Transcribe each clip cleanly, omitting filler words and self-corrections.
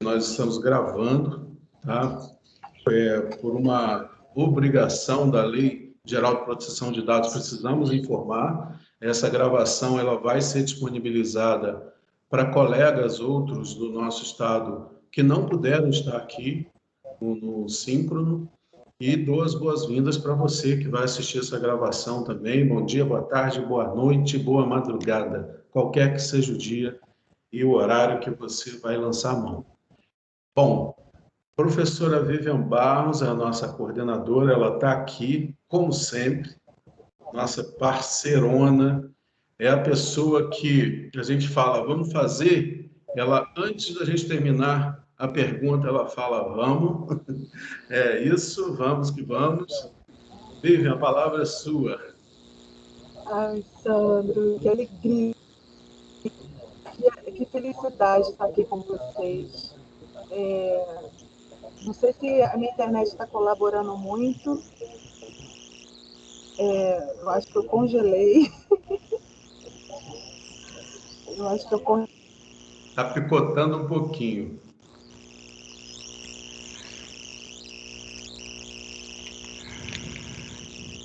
Nós estamos gravando, tá? Por uma obrigação da Lei Geral de Proteção de Dados, precisamos informar. Essa gravação ela vai ser disponibilizada para colegas outros do nosso estado que não puderam estar aqui no Síncrono. E dou as boas-vindas para você que vai assistir essa gravação também. Bom dia, boa tarde, boa noite, boa madrugada, qualquer que seja o dia e o horário que você vai lançar a mão. Bom, professora Vivian Barros é a nossa coordenadora, ela está aqui, como sempre, nossa parceirona, é a pessoa que a gente fala, vamos fazer, ela, antes da gente terminar a pergunta, ela fala, vamos, é isso, vamos que vamos. Vivian, a palavra é sua. Ai, Sandro, que alegria, que felicidade estar aqui com vocês. Não sei se a minha internet está colaborando muito. Eu acho que eu congelei. Eu acho que eu congelei. Está picotando um pouquinho.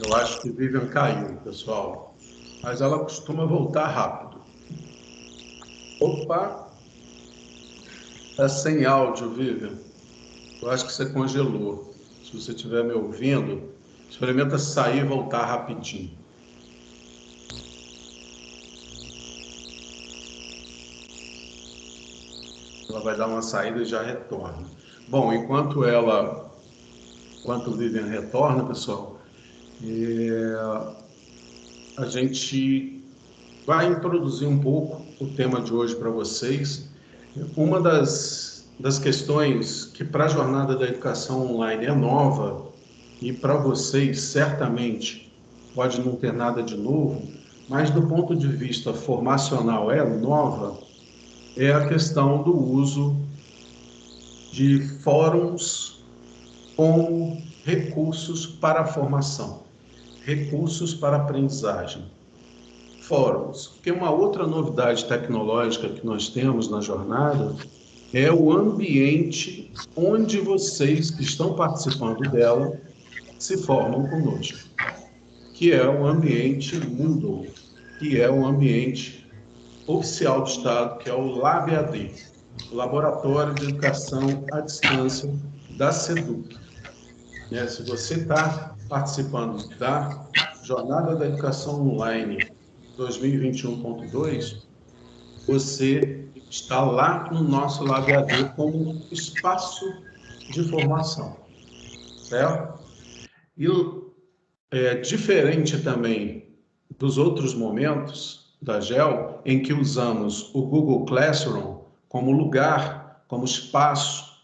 Eu acho que Vivian caiu, pessoal. Mas ela costuma voltar rápido. Opa! Está sem áudio, Vivian. Eu acho que você congelou. Se você estiver me ouvindo, experimenta sair e voltar rapidinho. Ela vai dar uma saída e já retorna. Bom, enquanto Vivian retorna, pessoal, a gente vai introduzir um pouco o tema de hoje para vocês. Uma das questões que para a jornada da educação online é nova e para vocês certamente pode não ter nada de novo, mas do ponto de vista formacional é nova, é a questão do uso de fóruns como recursos para a formação, recursos para a aprendizagem. Fóruns, porque uma outra novidade tecnológica que nós temos na jornada é o ambiente onde vocês que estão participando dela se formam conosco, que é o ambiente Moodle, que é o ambiente oficial do Estado, que é o LabAD, o Laboratório de Educação à Distância da SEDUC. Se você está participando da Jornada da Educação Online 2021.2, você está lá no nosso LabAD como espaço de formação, certo? E diferente também dos outros momentos da GEL, em que usamos o Google Classroom como lugar, como espaço,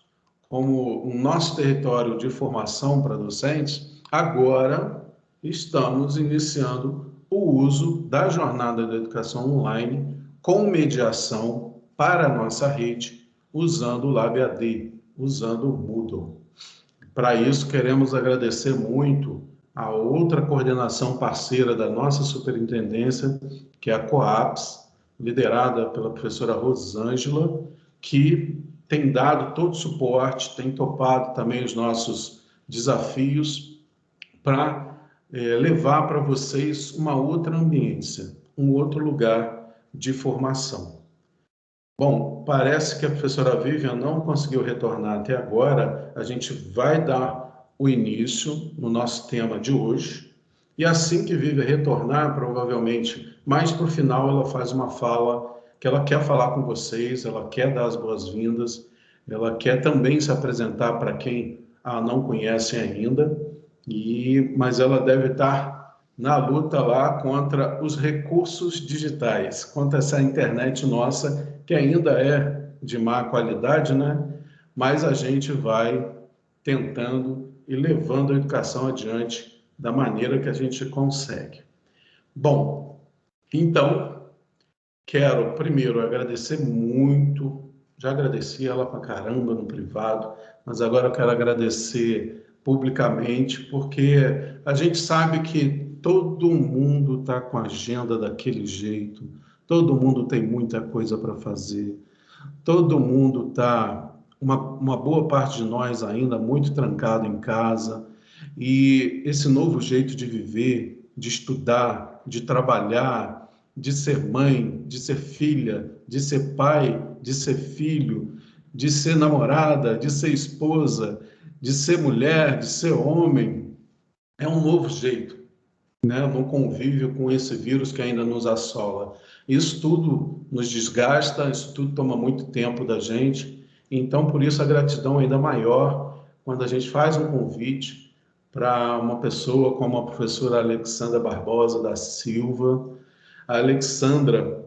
como o nosso território de formação para docentes, agora estamos iniciando o uso da jornada da educação online com mediação para a nossa rede, usando o LabAD, usando o Moodle. Para isso, queremos agradecer muito a outra coordenação parceira da nossa superintendência, que é a COAPS, liderada pela professora Rosângela, que tem dado todo o suporte, tem topado também os nossos desafios para levar para vocês uma outra ambiência, um outro lugar de formação. Bom, parece que a professora Vivian não conseguiu retornar até agora. A gente vai dar o início no nosso tema de hoje. E assim que Vivian retornar, provavelmente, mais para o final, ela faz uma fala que ela quer falar com vocês, ela quer dar as boas-vindas, ela quer também se apresentar para quem a não conhece ainda, mas ela deve estar na luta lá contra os recursos digitais, contra essa internet nossa, que ainda é de má qualidade, né? Mas a gente vai tentando e levando a educação adiante da maneira que a gente consegue. Bom, então, quero primeiro agradecer muito, já agradeci ela pra caramba no privado, mas agora eu quero agradecer publicamente, porque a gente sabe que todo mundo está com a agenda daquele jeito, todo mundo tem muita coisa para fazer, todo mundo está uma boa parte de nós ainda muito trancado em casa, e esse novo jeito de viver, de estudar, de trabalhar, de ser mãe, de ser filha, de ser pai, de ser filho, de ser namorada, de ser esposa, de ser mulher, de ser homem, é um novo jeito, né, no convívio com esse vírus que ainda nos assola. Isso tudo nos desgasta, isso tudo toma muito tempo da gente, então por isso a gratidão ainda maior quando a gente faz um convite para uma pessoa como a professora Alexandra Barbosa da Silva. A Alexandra,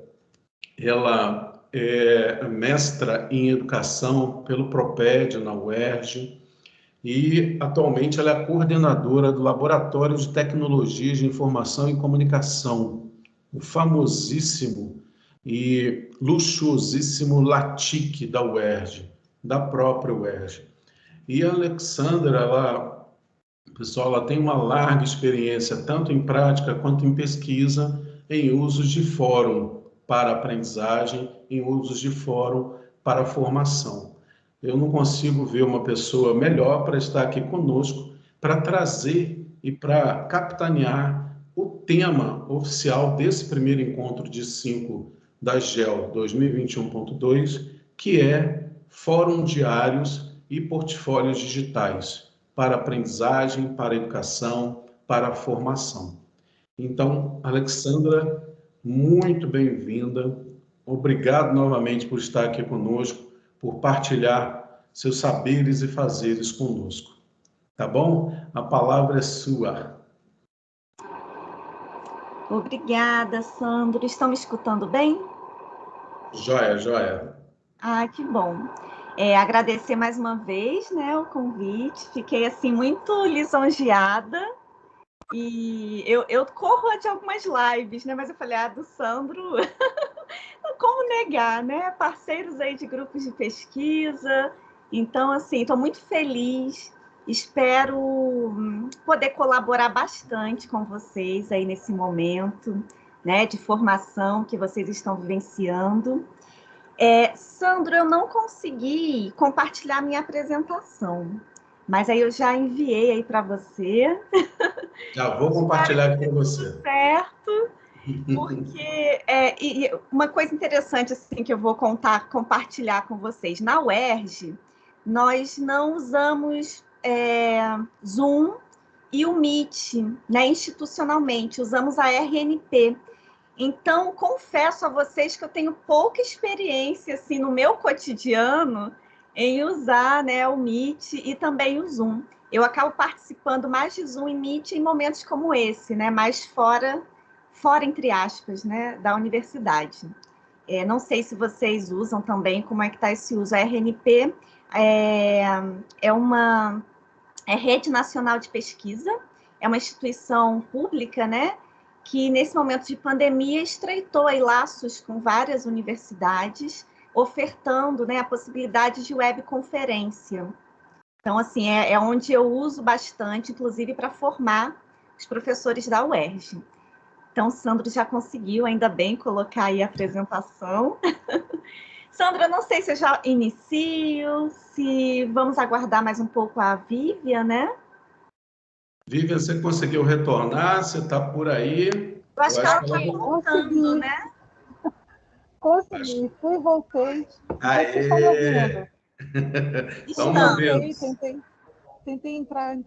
ela é mestra em educação pelo Proped na UERJ, e atualmente ela é coordenadora do Laboratório de Tecnologias de Informação e Comunicação, o famosíssimo e luxuosíssimo LATIC da UERJ, da própria UERJ. E a Alexandra, pessoal, ela tem uma larga experiência, tanto em prática quanto em pesquisa, em usos de fórum para aprendizagem, em usos de fórum para formação. Eu não consigo ver uma pessoa melhor para estar aqui conosco, para trazer e para capitanear o tema oficial desse primeiro encontro de 5 da GEL 2021.2, que é Fórum Diários e Portfólios Digitais para aprendizagem, para educação, para formação. Então, Alexandra, muito bem-vinda. Obrigado novamente por estar aqui conosco, por partilhar seus saberes e fazeres conosco. Tá bom? A palavra é sua. Obrigada, Sandro. Estão me escutando bem? Joia, joia. Ah, que bom. Agradecer mais uma vez, né, o convite. Fiquei assim muito lisonjeada. E eu corro de algumas lives, né? Mas eu falei, do Sandro, como negar, né? Parceiros aí de grupos de pesquisa. Então, assim, estou muito feliz. Espero poder colaborar bastante com vocês aí nesse momento, né, de formação que vocês estão vivenciando. Sandro, eu não consegui compartilhar minha apresentação, mas aí eu já enviei aí para você. Já vou compartilhar aqui com você. Certo, porque e uma coisa interessante assim que eu vou compartilhar com vocês. Na UERJ, nós não usamos Zoom e o Meet, né, institucionalmente, usamos a RNP. Então, confesso a vocês que eu tenho pouca experiência assim, no meu cotidiano em usar, né, o Meet e também o Zoom. Eu acabo participando mais de Zoom e Meet em momentos como esse, né, mais fora entre aspas, né, da universidade. Não sei se vocês usam também, como é que está esse uso. A RNP é uma Rede Nacional de Pesquisa, é uma instituição pública, né, que nesse momento de pandemia estreitou aí laços com várias universidades, ofertando, né, a possibilidade de webconferência. Então, assim, é onde eu uso bastante, inclusive para formar os professores da UERJ. Então, Sandro já conseguiu, ainda bem, colocar aí a apresentação. Sandra, não sei se eu já inicio, se vamos aguardar mais um pouco a Vivian, né? Vivian, você conseguiu retornar? Você está por aí? Eu acho que ela está voltando, né? Consegui, fui e voltei. Vocês estão me Aê! ouvindo? Estamos ouvindo. Tentei entrar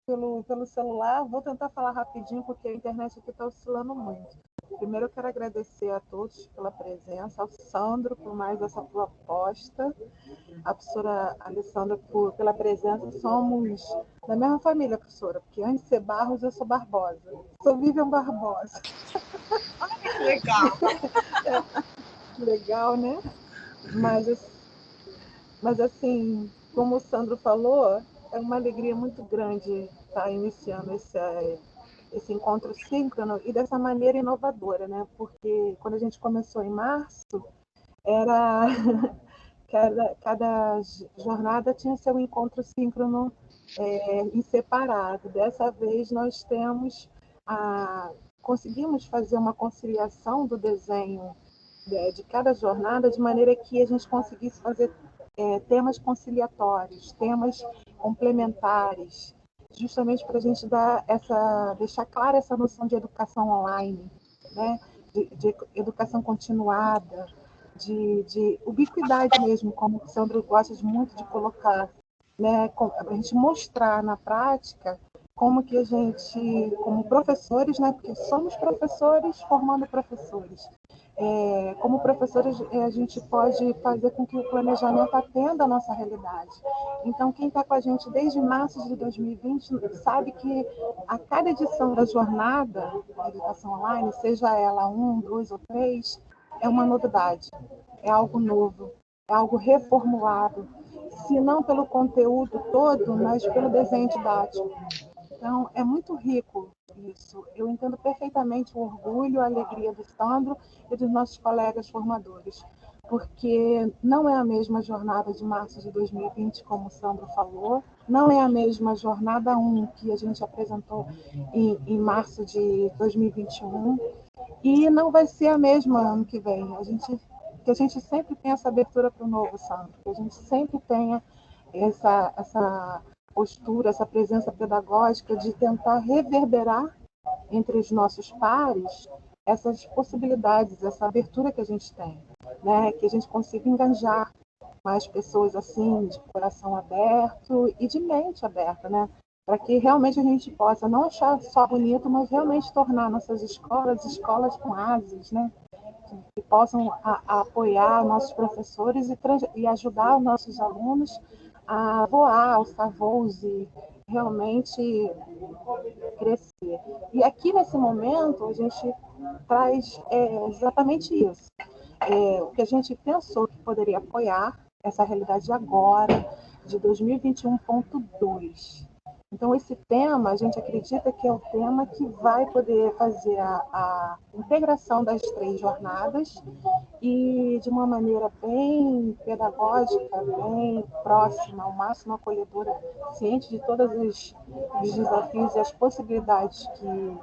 pelo celular. Vou tentar falar rapidinho, porque a internet aqui está oscilando muito. Primeiro, eu quero agradecer a todos pela presença, ao Sandro por mais essa proposta, a professora Alessandra pela presença. Somos da mesma família, professora, porque antes de ser Barros, eu sou Barbosa. Sou Vivian Barbosa. Olha que legal. Legal, né? Mas assim, como o Sandro falou, é uma alegria muito grande estar iniciando esse encontro síncrono e dessa maneira inovadora, né? Porque quando a gente começou em março, era cada jornada tinha seu encontro síncrono em separado. Dessa vez nós conseguimos fazer uma conciliação do desenho de cada jornada de maneira que a gente conseguisse fazer temas conciliatórios, temas complementares, justamente para a gente deixar clara essa noção de educação online, né? de educação continuada, de ubiquidade mesmo, como o Sandro gosta muito de colocar, né? Para a gente mostrar na prática como que a gente, como professores, né? Porque somos professores formando professores, como professores, a gente pode fazer com que o planejamento atenda a nossa realidade. Então, quem está com a gente desde março de 2020 sabe que a cada edição da jornada de educação online, seja ela 1, 2 ou 3, é uma novidade, é algo novo, é algo reformulado, se não pelo conteúdo todo, mas pelo desenho didático. Então, é muito rico isso. Eu entendo perfeitamente o orgulho, a alegria do Sandro e dos nossos colegas formadores, porque não é a mesma jornada de março de 2020, como o Sandro falou, não é a mesma jornada 1 que a gente apresentou em março de 2021, e não vai ser a mesma ano que vem. Que a gente sempre tenha essa abertura para o novo, Sandro, que a gente sempre tenha essa postura, essa presença pedagógica de tentar reverberar entre os nossos pares essas possibilidades, essa abertura que a gente tem, né? Que a gente consiga engajar mais pessoas assim, de coração aberto e de mente aberta, né? Para que realmente a gente possa não achar só bonito, mas realmente tornar nossas escolas com asas, né? Que possam apoiar nossos professores e ajudar os nossos alunos a voar, alçar voos e realmente crescer. E aqui nesse momento a gente traz exatamente isso. O que a gente pensou que poderia apoiar essa realidade agora, de 2021.2. Então, esse tema, a gente acredita que é o tema que vai poder fazer a integração das 3 jornadas e de uma maneira bem pedagógica, bem próxima, ao máximo acolhedora, ciente de todos os desafios e as possibilidades que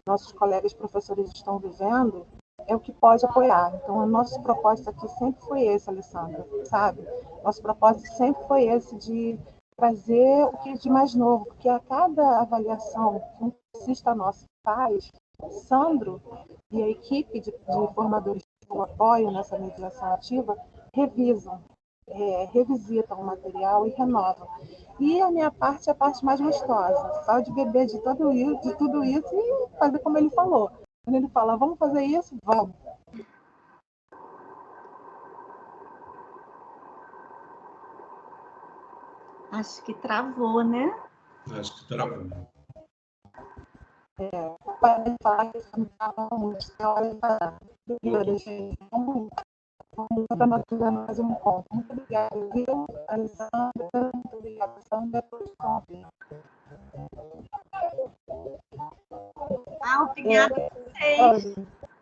nossos colegas professores estão vivendo, é o que pode apoiar. Então, o nosso propósito aqui sempre foi esse, Alessandra, sabe? Nosso propósito sempre foi esse de trazer o que é de mais novo, porque a cada avaliação que um cursista nosso faz, Sandro e a equipe de formadores que o apoiam nessa mediação ativa revisitam o material e renovam. E a minha parte é a parte mais gostosa, só de beber de tudo isso e fazer como ele falou. Quando ele fala, vamos fazer isso, vamos. Acho que travou, né? Acho que travou. Para falar que não estava muito, obrigada, gente. Vamos para mais um ponto. Muito obrigada, viu, Alessandra? Muito obrigada, Sandra, por convite. Obrigada a vocês.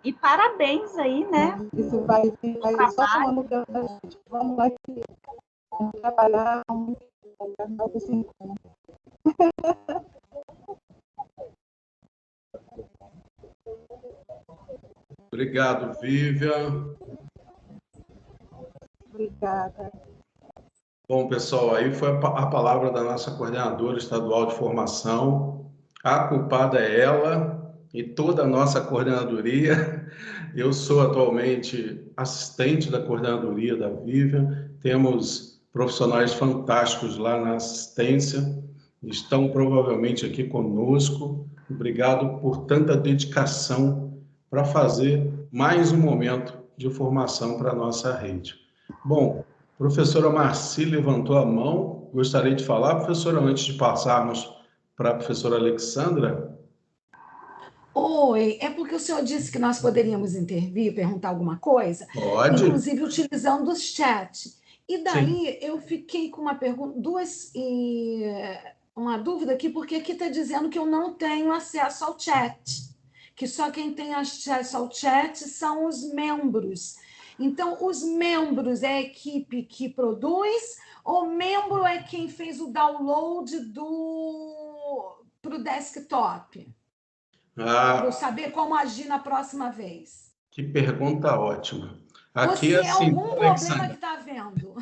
E parabéns aí, né? Isso vai só falando da gente. Vamos lá, que vamos trabalhar, vamos se encontrar. Obrigado, Vivian. Obrigada. Bom, pessoal, aí foi a palavra da nossa coordenadora estadual de formação. A culpada é ela e toda a nossa coordenadoria. Eu sou atualmente assistente da coordenadoria da Vivian. Temos profissionais fantásticos lá na assistência. Estão provavelmente aqui conosco. Obrigado por tanta dedicação para fazer mais um momento de formação para a nossa rede. Bom, professora Marci levantou a mão. Gostaria de falar, professora, antes de passarmos para a professora Alexandra? Oi, é porque o senhor disse que nós poderíamos intervir, perguntar alguma coisa, Pode. inclusive utilizando os chats. E daí Sim. eu fiquei com uma pergunta, uma dúvida aqui, porque aqui está dizendo que eu não tenho acesso ao chat, que só quem tem acesso ao chat são os membros. Então, os membros é a equipe que produz, ou membro é quem fez o download para o desktop? Para eu saber como agir na próxima vez. Que pergunta ótima. Ou Aqui se é é assim, algum problema que Alexandra. está havendo.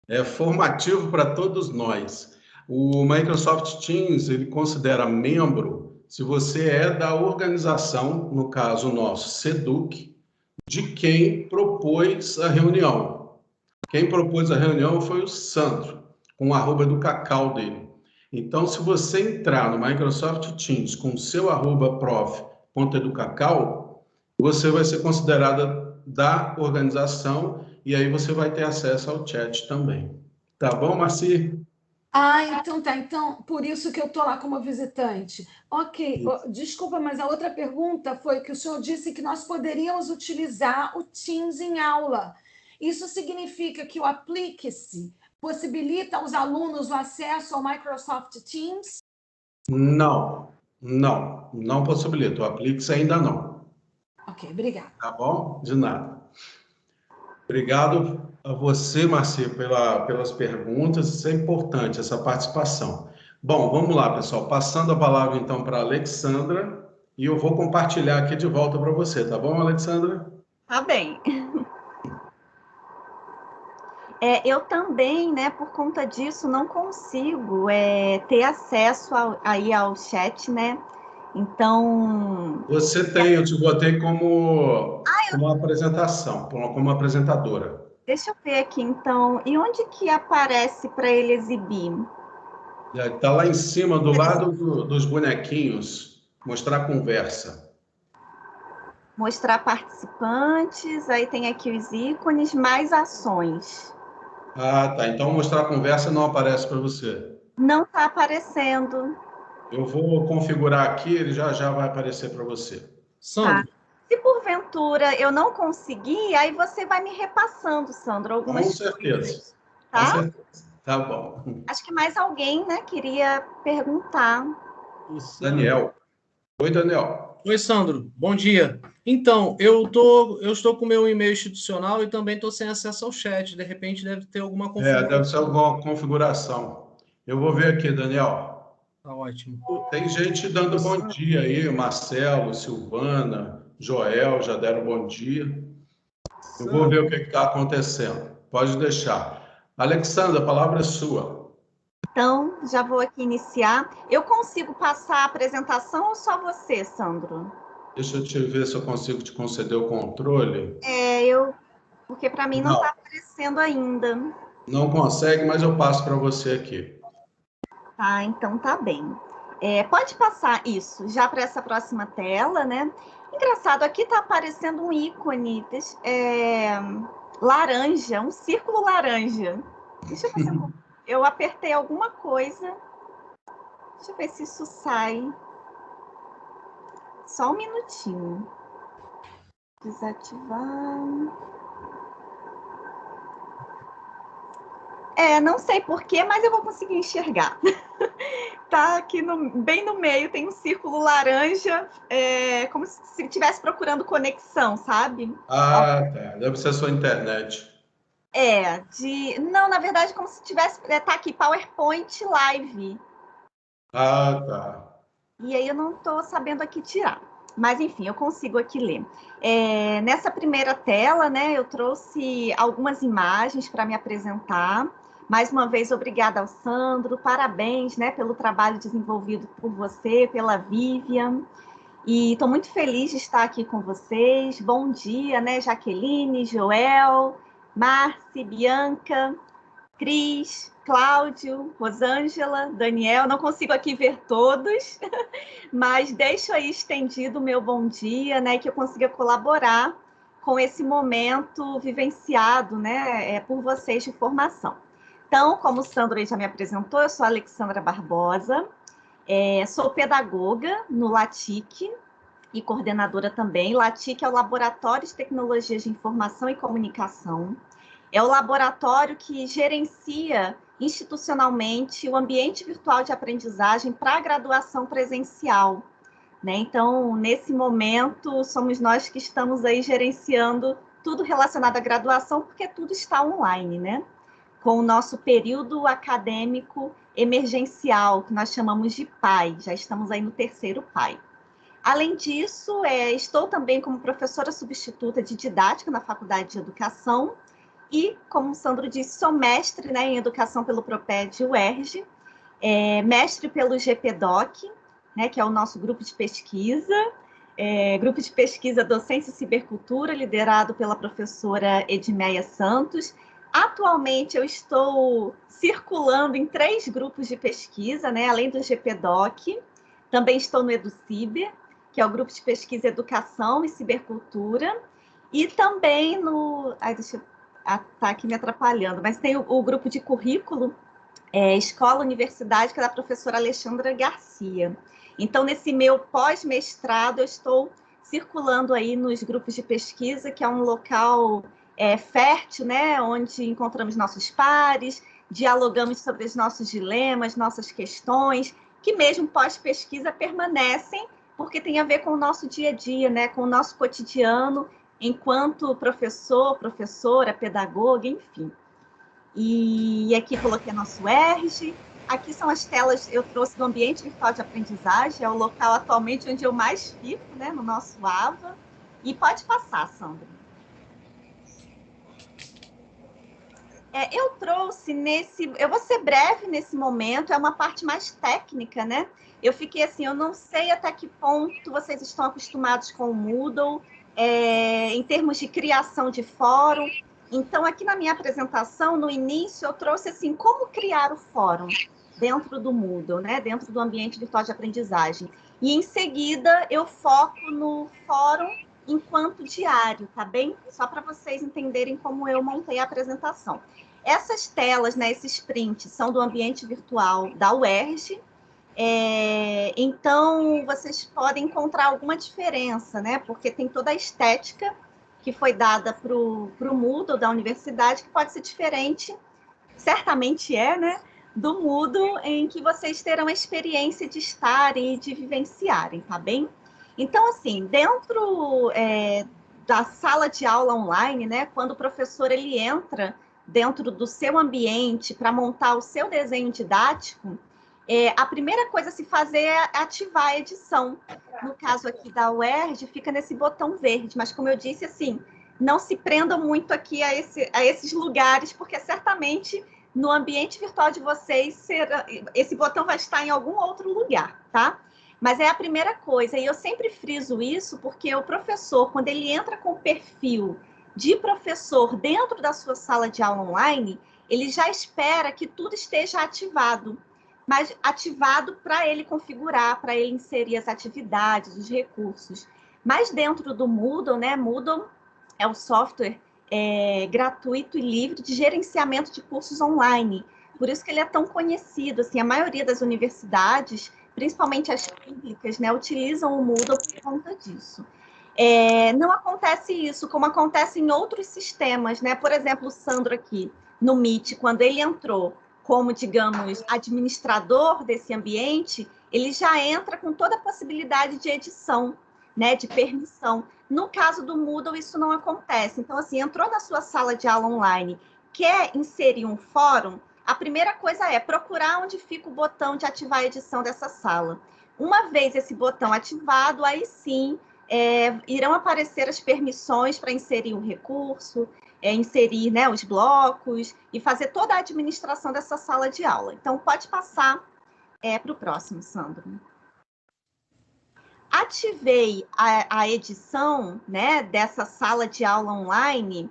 É formativo para todos nós. O Microsoft Teams, ele considera membro se você é da organização, no caso nosso, SEDUC, de quem propôs a reunião. Quem propôs a reunião foi o Sandro, com o arroba do Cacau dele. Então, se você entrar no Microsoft Teams com o seu arroba prof.educacau, você vai ser considerada da organização e aí você vai ter acesso ao chat também. Tá bom, Marci? Ah, então tá. Então, por isso que eu estou lá como visitante. Ok, desculpa, mas a outra pergunta foi que o senhor disse que nós poderíamos utilizar o Teams em aula. Isso significa que o Aplique-se possibilita aos alunos o acesso ao Microsoft Teams? Não possibilita. O Aplique-se ainda não. Ok, obrigada. Tá bom? De nada. Obrigado a você, Marci, pelas perguntas. Isso é importante, essa participação. Bom, vamos lá, pessoal. Passando a palavra, então, para a Alexandra, e eu vou compartilhar aqui de volta para você, tá bom, Alexandra? Tá bem. Eu também, né, por conta disso, não consigo ter acesso aí ao chat, né? Então. Você tem, eu te botei como apresentação, como apresentadora. Deixa eu ver aqui, então. E onde que aparece para ele exibir? Está lá em cima, do lado dos bonequinhos, mostrar a conversa. Mostrar participantes, aí tem aqui os ícones, mais ações. Ah, tá. Então mostrar a conversa não aparece para você. Não está aparecendo. Eu vou configurar aqui, ele já vai aparecer para você. Tá. Se porventura eu não conseguir, aí você vai me repassando, Sandro, algumas coisas. Com certeza. Coisas, tá? Com certeza. Tá bom. Acho que mais alguém, né, queria perguntar. Daniel. Oi, Daniel. Oi, Sandro. Bom dia. Então, eu estou com o meu e-mail institucional e também estou sem acesso ao chat. De repente deve ter alguma configuração. Deve ser alguma configuração. Eu vou ver aqui, Daniel. Tá ótimo. Tem gente dando bom dia aí, Marcelo, Silvana, Joel já deram bom dia. Eu vou ver o que está acontecendo. Pode deixar. Alexandra, a palavra é sua. Então, já vou aqui iniciar. Eu consigo passar a apresentação ou só você, Sandro? Deixa eu te ver se eu consigo te conceder o controle. Porque para mim não está aparecendo ainda. Não consegue, mas eu passo para você aqui. Tá, então tá bem. Pode passar isso já para essa próxima tela, né? Engraçado, aqui está aparecendo um ícone laranja, um círculo laranja. Deixa eu ver se eu apertei alguma coisa. Deixa eu ver se isso sai. Só um minutinho. Desativar. Não sei porquê, mas eu vou conseguir enxergar. Tá aqui bem no meio, tem um círculo laranja, como se estivesse procurando conexão, sabe? Ah, tá. Deve ser a sua internet. Não, na verdade, como se tivesse... Tá aqui, PowerPoint Live. Ah, tá. E aí eu não estou sabendo aqui tirar. Mas, enfim, eu consigo aqui ler. Nessa primeira tela, né, eu trouxe algumas imagens para me apresentar. Mais uma vez, obrigada ao Sandro. Parabéns, né, pelo trabalho desenvolvido por você, pela Vivian. E estou muito feliz de estar aqui com vocês. Bom dia, né, Jaqueline, Joel, Marci, Bianca, Cris, Cláudio, Rosângela, Daniel. Não consigo aqui ver todos, mas deixo aí estendido o meu bom dia, né, que eu consiga colaborar com esse momento vivenciado, né, por vocês de formação. Então, como o Sandro já me apresentou, eu sou a Alexandra Barbosa, sou pedagoga no LATIC e coordenadora também. LATIC é o Laboratório de Tecnologias de Informação e Comunicação. É o laboratório que gerencia institucionalmente o ambiente virtual de aprendizagem para a graduação presencial, né? Então, nesse momento, somos nós que estamos aí gerenciando tudo relacionado à graduação, porque tudo está online, né? Com o nosso período acadêmico emergencial, que nós chamamos de PAI, já estamos aí no terceiro PAI. Além disso, estou também como professora substituta de didática na Faculdade de Educação, e, como o Sandro disse, sou mestre, né, em Educação pelo Proped UERJ, mestre pelo GPDoc, né, que é o nosso grupo de pesquisa, grupo de pesquisa Docência e Cibercultura, liderado pela professora Edmeia Santos. Atualmente, eu estou circulando em 3 grupos de pesquisa, né, além do GPDoc. Também estou no EduCiber, que é o grupo de pesquisa Educação e Cibercultura, e também no... tá aqui me atrapalhando, mas tem o grupo de currículo, Escola Universidade, que é da professora Alexandra Garcia. Então, nesse meu pós-mestrado, eu estou circulando aí nos grupos de pesquisa, que é um local fértil, né, onde encontramos nossos pares, dialogamos sobre os nossos dilemas, nossas questões, que mesmo pós-pesquisa permanecem, porque tem a ver com o nosso dia a dia, né, com o nosso cotidiano, enquanto professor, professora, pedagoga, enfim. E aqui coloquei nosso UERJ. Aqui são as telas, eu trouxe do ambiente virtual de aprendizagem, é o local atualmente onde eu mais fico, né, no nosso AVA. E pode passar, Sandra. Eu trouxe eu vou ser breve nesse momento, é uma parte mais técnica, né? Eu fiquei assim, eu não sei até que ponto vocês estão acostumados com o Moodle, em termos de criação de fórum. Então, aqui na minha apresentação, no início, eu trouxe assim, como criar o fórum dentro do Moodle, né? Dentro do ambiente virtual de aprendizagem. E, em seguida, eu foco no fórum enquanto diário, tá bem? Só para vocês entenderem como eu montei a apresentação. Essas telas, né, esses prints, são do ambiente virtual da UERJ, então vocês podem encontrar alguma diferença, né, porque tem toda a estética que foi dada para o Moodle da universidade, que pode ser diferente, certamente né, do Moodle, em que vocês terão a experiência de estarem e de vivenciarem, tá bem? Então, assim, dentro da sala de aula online, né, quando o professor ele entra dentro do seu ambiente para montar o seu desenho didático, a primeira coisa a se fazer é ativar a edição. No caso aqui da UERJ, fica nesse botão verde, mas como eu disse, assim, não se prendam muito aqui a esses lugares, porque certamente no ambiente virtual de vocês, esse botão vai estar em algum outro lugar, tá? Mas é a primeira coisa, e eu sempre friso isso, porque o professor, quando ele entra com o perfil de professor dentro da sua sala de aula online, ele já espera que tudo esteja ativado, mas ativado para ele configurar, para ele inserir as atividades, os recursos. Mas dentro do Moodle, né? Moodle é o software gratuito e livre de gerenciamento de cursos online. Por isso que ele é tão conhecido. Assim, a maioria das universidades, principalmente as públicas, né, utilizam o Moodle por conta disso. Não acontece isso, como acontece em outros sistemas, né? Por exemplo, o Sandro aqui, no Meet, quando ele entrou como, digamos, administrador desse ambiente, ele já entra com toda a possibilidade de edição, né? De permissão. No caso do Moodle, isso não acontece. Então, assim, entrou na sua sala de aula online, quer inserir um fórum, a primeira coisa é procurar onde fica o botão de ativar a edição dessa sala. Uma vez esse botão ativado, aí sim, irão aparecer as permissões para inserir um recurso, inserir, né, os blocos e fazer toda a administração dessa sala de aula. Então, pode passar para o próximo, Sandro. Ativei a edição, né, dessa sala de aula online.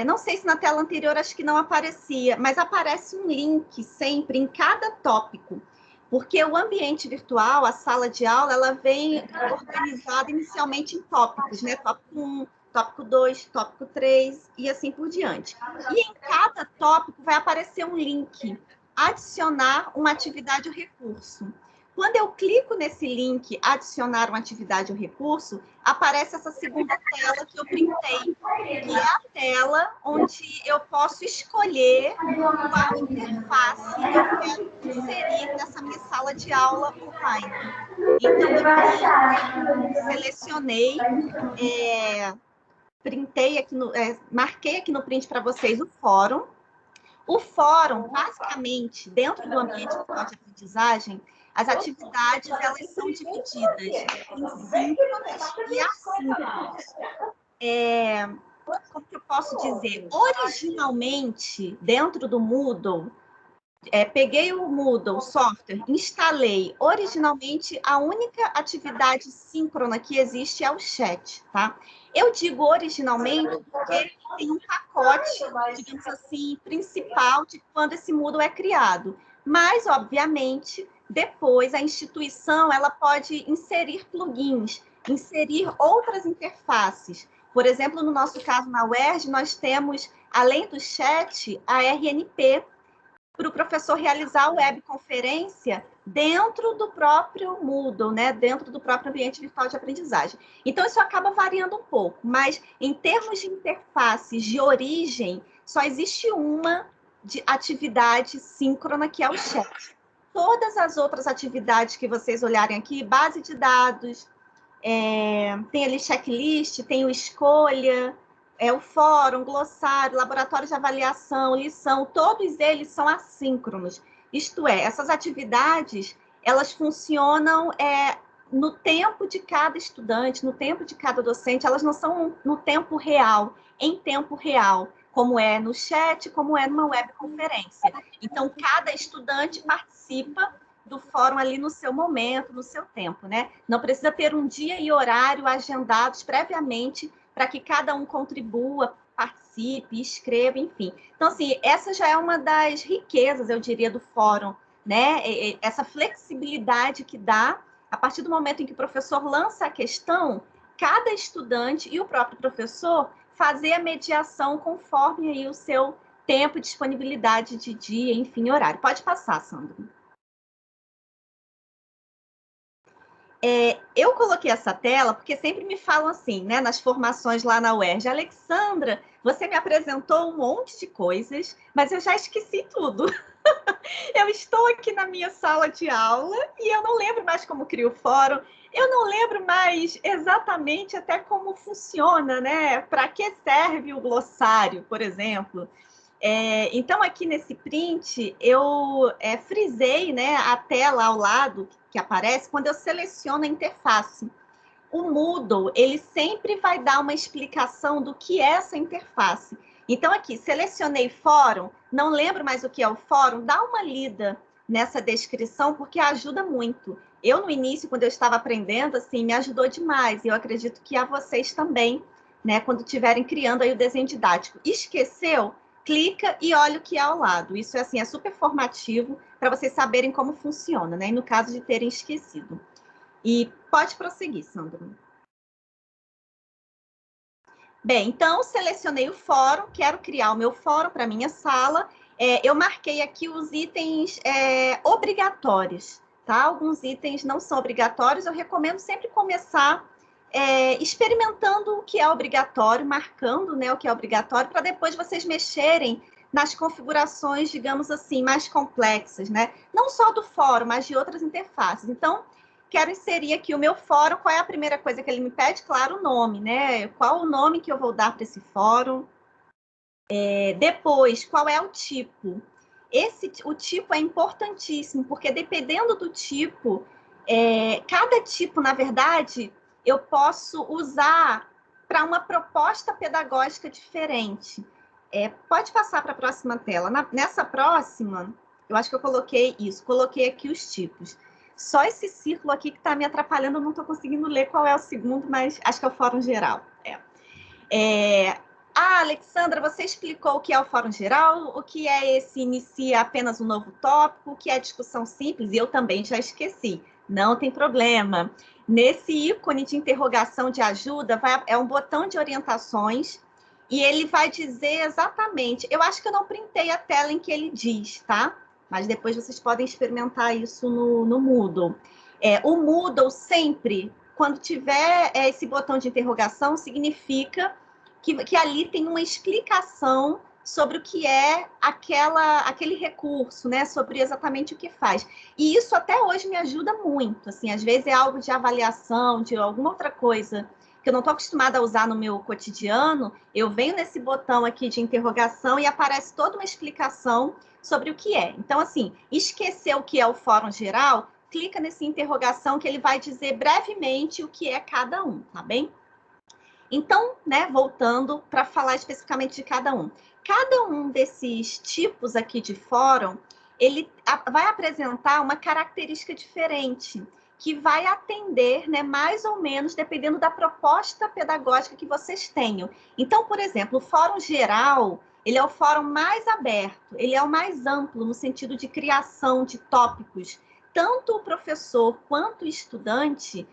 Não sei se na tela anterior acho que não aparecia, mas aparece um link sempre em cada tópico. Porque o ambiente virtual, a sala de aula, ela vem organizada inicialmente em tópicos, né? Tópico 1, tópico 2, tópico 3 e assim por diante. E em cada tópico vai aparecer um link, adicionar uma atividade ou recurso. Quando eu clico nesse link, adicionar uma atividade ou recurso, aparece essa segunda tela que eu printei, que é a tela onde eu posso escolher qual interface eu quero inserir nessa minha sala de aula online. Então, eu selecionei, printei aqui marquei aqui no print para vocês o fórum. O fórum, basicamente, dentro do ambiente virtual de aprendizagem, as atividades elas são divididas em síncronas e assíncronas. como que eu posso dizer? Originalmente, dentro do Moodle, peguei o Moodle, o software, instalei. Originalmente, a única atividade síncrona que existe é o chat, tá? Eu digo originalmente porque tem um pacote, digamos assim, principal de quando esse Moodle é criado. Mas, obviamente, depois a instituição ela pode inserir plugins, inserir outras interfaces. Por exemplo, no nosso caso, na UERJ, nós temos, além do chat, a RNP, para o professor realizar a webconferência dentro do próprio Moodle, né? Dentro do próprio ambiente virtual de aprendizagem. Então, isso acaba variando um pouco, mas em termos de interfaces de origem, só existe uma de atividade síncrona, que é o chat. Todas as outras atividades que vocês olharem aqui, base de dados, tem ali checklist, tem o escolha, o fórum, glossário, laboratório de avaliação, lição, todos eles são assíncronos. Isto é, essas atividades, elas funcionam no tempo de cada estudante, no tempo de cada docente, elas não são no tempo real, em tempo real, como é no chat, como é numa webconferência. Então, cada estudante participa do fórum ali no seu momento, no seu tempo, né? Não precisa ter um dia e horário agendados previamente para que cada um contribua, participe, escreva, enfim. Então, assim, essa já é uma das riquezas, eu diria, do fórum, né? Essa flexibilidade que dá, a partir do momento em que o professor lança a questão, cada estudante e o próprio professor fazer a mediação conforme aí o seu tempo, disponibilidade de dia, enfim, horário. Pode passar, Sandro. Eu coloquei essa tela porque sempre me falam assim, né, nas formações lá na UERJ, Alexandra, você me apresentou um monte de coisas, mas eu já esqueci tudo. Eu estou aqui na minha sala de aula e eu não lembro mais como crio o fórum, eu não lembro mais exatamente até como funciona, né? Para que serve o glossário, por exemplo. Então, aqui nesse print, eu frisei, né, a tela ao lado que aparece quando eu seleciono a interface. O Moodle, ele sempre vai dar uma explicação do que é essa interface. Então, aqui, selecionei fórum, não lembro mais o que é o fórum, dá uma lida nessa descrição, porque ajuda muito. Eu, no início, quando eu estava aprendendo, assim, me ajudou demais, e eu acredito que a vocês também, né, quando estiverem criando aí o desenho didático. Esqueceu? Clica e olha o que é ao lado. Isso assim, é super formativo para vocês saberem como funciona, né? E no caso de terem esquecido. E pode prosseguir, Sandro. Bem, então, selecionei o fórum, quero criar o meu fórum para minha sala. Eu marquei aqui os itens obrigatórios, tá? Alguns itens não são obrigatórios, eu recomendo sempre começar experimentando o que é obrigatório, marcando, né, o que é obrigatório, para depois vocês mexerem nas configurações, digamos assim, mais complexas, né? Não só do fórum, mas de outras interfaces. Então, quero inserir aqui o meu fórum. Qual é a primeira coisa que ele me pede? Claro, o nome, né? Qual o nome que eu vou dar para esse fórum? Depois, qual é o tipo? O tipo é importantíssimo, porque dependendo do tipo, cada tipo, na verdade, eu posso usar para uma proposta pedagógica diferente. Pode passar para a próxima tela. Nessa próxima, eu acho que eu coloquei isso, coloquei aqui os tipos. Só esse círculo aqui que está me atrapalhando, eu não estou conseguindo ler qual é o segundo, mas acho que é o fórum geral. Alexandra, você explicou o que é o fórum geral, o que é esse inicia apenas um novo tópico, o que é discussão simples, e eu também já esqueci. Não tem problema. Nesse ícone de interrogação de ajuda, é um botão de orientações, e ele vai dizer exatamente... Eu acho que eu não printei a tela em que ele diz, tá? Mas depois vocês podem experimentar isso no Moodle. O Moodle sempre, quando tiver esse botão de interrogação, significa que ali tem uma explicação sobre o que é aquele recurso, né? Sobre exatamente o que faz. E isso até hoje me ajuda muito. Assim, às vezes é algo de avaliação, de alguma outra coisa que eu não estou acostumada a usar no meu cotidiano, eu venho nesse botão aqui de interrogação e aparece toda uma explicação sobre o que é. Então, assim, esquecer o que é o fórum geral, clica nessa interrogação que ele vai dizer brevemente o que é cada um, tá bem? Então, né, voltando para falar especificamente de cada um. Cada um desses tipos aqui de fórum, ele vai apresentar uma característica diferente, que vai atender, né, mais ou menos, dependendo da proposta pedagógica que vocês tenham. Então, por exemplo, o fórum geral, ele é o fórum mais aberto, ele é o mais amplo no sentido de criação de tópicos. Tanto o professor quanto o estudante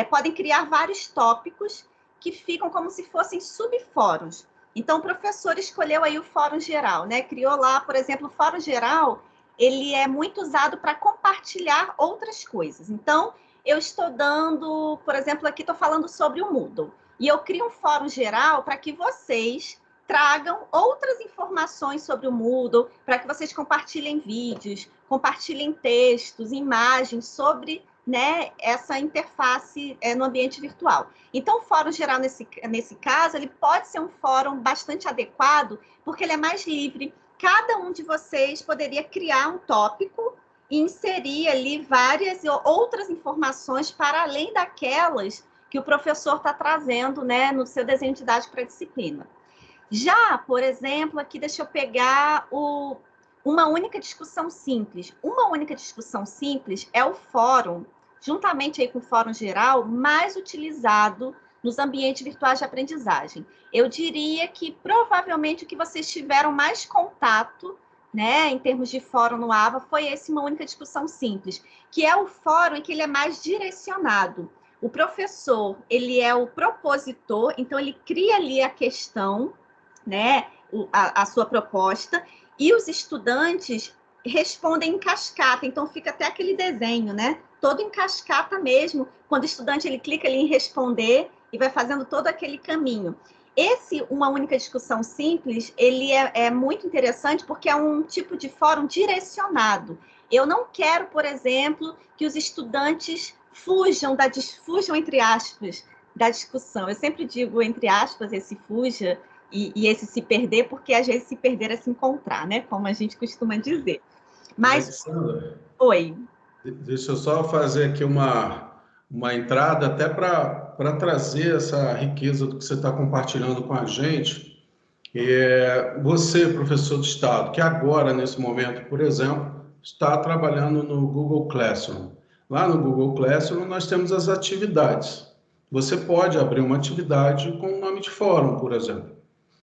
podem criar vários tópicos que ficam como se fossem subfóruns. Então, o professor escolheu aí o fórum geral, né? Criou lá, por exemplo, o fórum geral, ele é muito usado para compartilhar outras coisas. Então, eu estou dando, por exemplo, aqui estou falando sobre o Moodle, e eu crio um fórum geral para que vocês tragam outras informações sobre o Moodle, para que vocês compartilhem vídeos, compartilhem textos, imagens sobre, né, essa interface no ambiente virtual. Então, o fórum geral, nesse caso, ele pode ser um fórum bastante adequado, porque ele é mais livre. Cada um de vocês poderia criar um tópico e inserir ali várias outras informações para além daquelas que o professor está trazendo, né, no seu desenho didático para a disciplina. Já, por exemplo, aqui deixa eu pegar uma única discussão simples. Uma única discussão simples é o fórum, juntamente aí com o fórum geral, mais utilizado nos ambientes virtuais de aprendizagem. Eu diria que provavelmente o que vocês tiveram mais contato, né, em termos de fórum no AVA, foi esse uma única discussão simples, que é o fórum em que ele é mais direcionado. O professor, ele é o propositor, então ele cria ali a questão, né, a sua proposta, e os estudantes respondem em cascata, então fica até aquele desenho, né, todo em cascata mesmo, quando o estudante ele clica ali em responder e vai fazendo todo aquele caminho. Esse, uma única discussão simples, ele é muito interessante porque é um tipo de fórum direcionado. Eu não quero, por exemplo, que os estudantes fujam, entre aspas, da discussão. Eu sempre digo, entre aspas, esse fuja e esse se perder, porque às vezes se perder é se encontrar, né? Como a gente costuma dizer. Mas... Alexandra, oi. Deixa eu só fazer aqui uma entrada até para trazer essa riqueza do que você está compartilhando com a gente. Você, professor do Estado, que agora, nesse momento, por exemplo, está trabalhando no Google Classroom. Lá no Google Classroom nós temos as atividades. Você pode abrir uma atividade com o nome de fórum, por exemplo.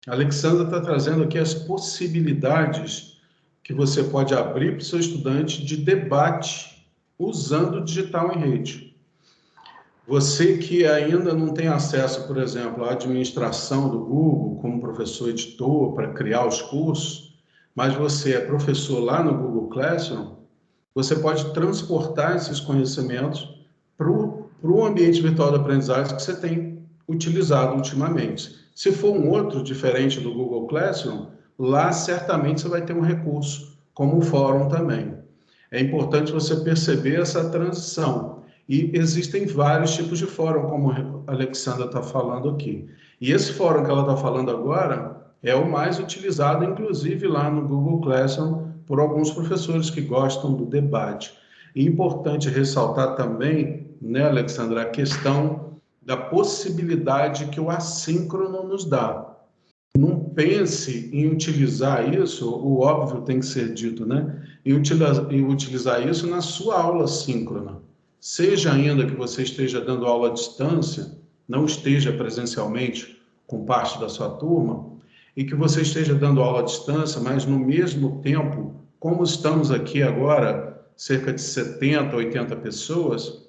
A Alexandra está trazendo aqui as possibilidades que você pode abrir para o seu estudante de debate usando o digital em rede. Você que ainda não tem acesso, por exemplo, à administração do Google como professor editor para criar os cursos, mas você é professor lá no Google Classroom, você pode transportar esses conhecimentos para o ambiente virtual de aprendizagem que você tem utilizado ultimamente. Se for um outro diferente do Google Classroom, lá certamente você vai ter um recurso, como o fórum também. É importante você perceber essa transição. E existem vários tipos de fórum, como a Alexandra está falando aqui. E esse fórum que ela está falando agora é o mais utilizado, inclusive lá no Google Classroom, por alguns professores que gostam do debate. E é importante ressaltar também, né, Alexandra, a questão da possibilidade que o assíncrono nos dá. Não pense em utilizar isso, o óbvio tem que ser dito, né? Em utilizar isso na sua aula síncrona. Seja ainda que você esteja dando aula à distância, não esteja presencialmente com parte da sua turma, e que você esteja dando aula à distância, mas no mesmo tempo, como estamos aqui agora, cerca de 70, 80 pessoas,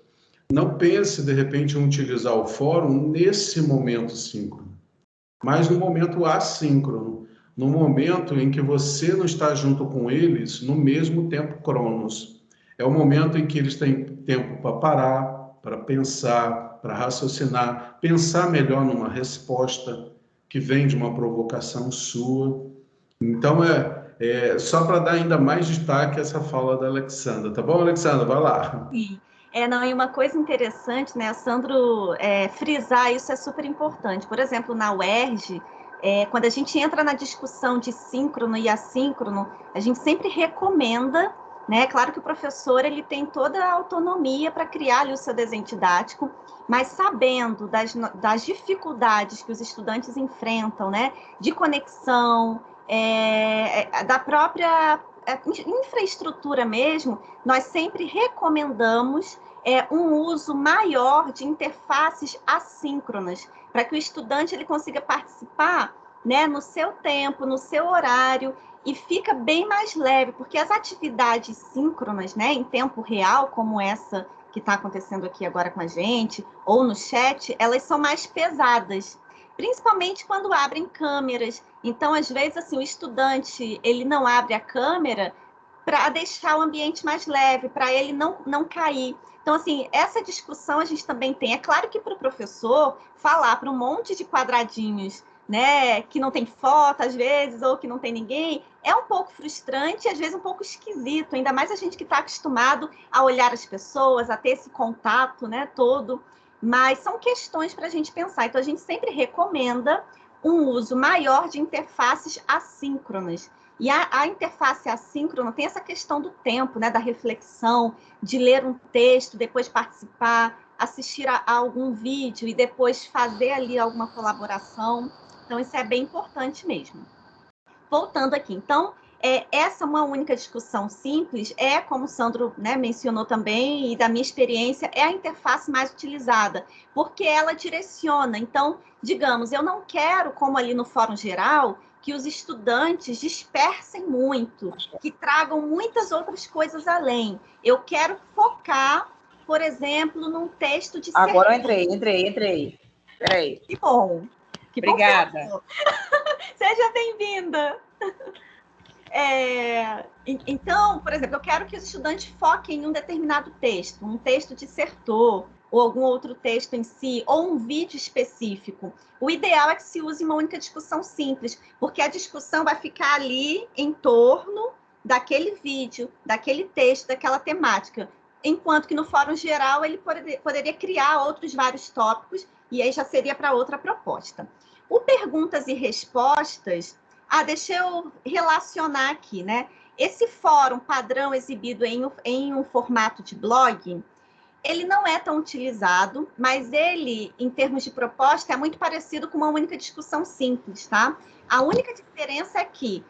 não pense, de repente, em utilizar o fórum nesse momento síncrono, mas no momento assíncrono, no momento em que você não está junto com eles no mesmo tempo cronos. É o momento em que eles têm tempo para parar, para pensar, para raciocinar, pensar melhor numa resposta que vem de uma provocação sua. Então, só para dar ainda mais destaque a essa fala da Alexandra. Tá bom, Alexandra? Vai lá. Sim. Não, e uma coisa interessante, né, Sandro, frisar isso é super importante. Por exemplo, na UERJ, quando a gente entra na discussão de síncrono e assíncrono, a gente sempre recomenda né? Claro que o professor ele tem toda a autonomia para criar ali o seu desenho didático, mas sabendo das dificuldades que os estudantes enfrentam, né? De conexão, da própria infraestrutura mesmo, nós sempre recomendamos um uso maior de interfaces assíncronas, para que o estudante ele consiga participar, né, no seu tempo, no seu horário, e fica bem mais leve, porque as atividades síncronas, né, em tempo real, como essa que está acontecendo aqui agora com a gente, ou no chat, elas são mais pesadas, principalmente quando abrem câmeras. Então, às vezes, assim, o estudante ele não abre a câmera para deixar o ambiente mais leve, para ele não cair. Então, assim, essa discussão a gente também tem. É claro que para o professor falar para um monte de quadradinhos, né, que não tem foto, às vezes, ou que não tem ninguém, é um pouco frustrante e, às vezes, um pouco esquisito, ainda mais a gente que está acostumado a olhar as pessoas, a ter esse contato, né, todo. Mas são questões para a gente pensar. Então, a gente sempre recomenda um uso maior de interfaces assíncronas. E a interface assíncrona tem essa questão do tempo, né, da reflexão, de ler um texto, depois participar, assistir a algum vídeo e depois fazer ali alguma colaboração. Então, isso é bem importante mesmo. Voltando aqui, então, essa uma única discussão simples como o Sandro, né, mencionou também, e da minha experiência, é a interface mais utilizada, porque ela direciona. Então, digamos, eu não quero, como ali no Fórum Geral, que os estudantes dispersem muito, que tragam muitas outras coisas além. Eu quero focar, por exemplo, num texto de... Agora eu entrei. Peraí. Que bom. Que Obrigada. Bom. Seja bem-vinda. Então, por exemplo, eu quero que os estudantes foquem em um determinado texto, um texto dissertor, ou algum outro texto em si, ou um vídeo específico. O ideal é que se use uma única discussão simples, porque a discussão vai ficar ali em torno daquele vídeo, daquele texto, daquela temática. Enquanto que no Fórum Geral ele poderia criar outros vários tópicos, e aí já seria para outra proposta. O Perguntas e Respostas, deixa eu relacionar aqui, né? Esse fórum padrão exibido em um formato de blog, ele não é tão utilizado, mas ele, em termos de proposta, é muito parecido com uma única discussão simples, tá? A única diferença é que,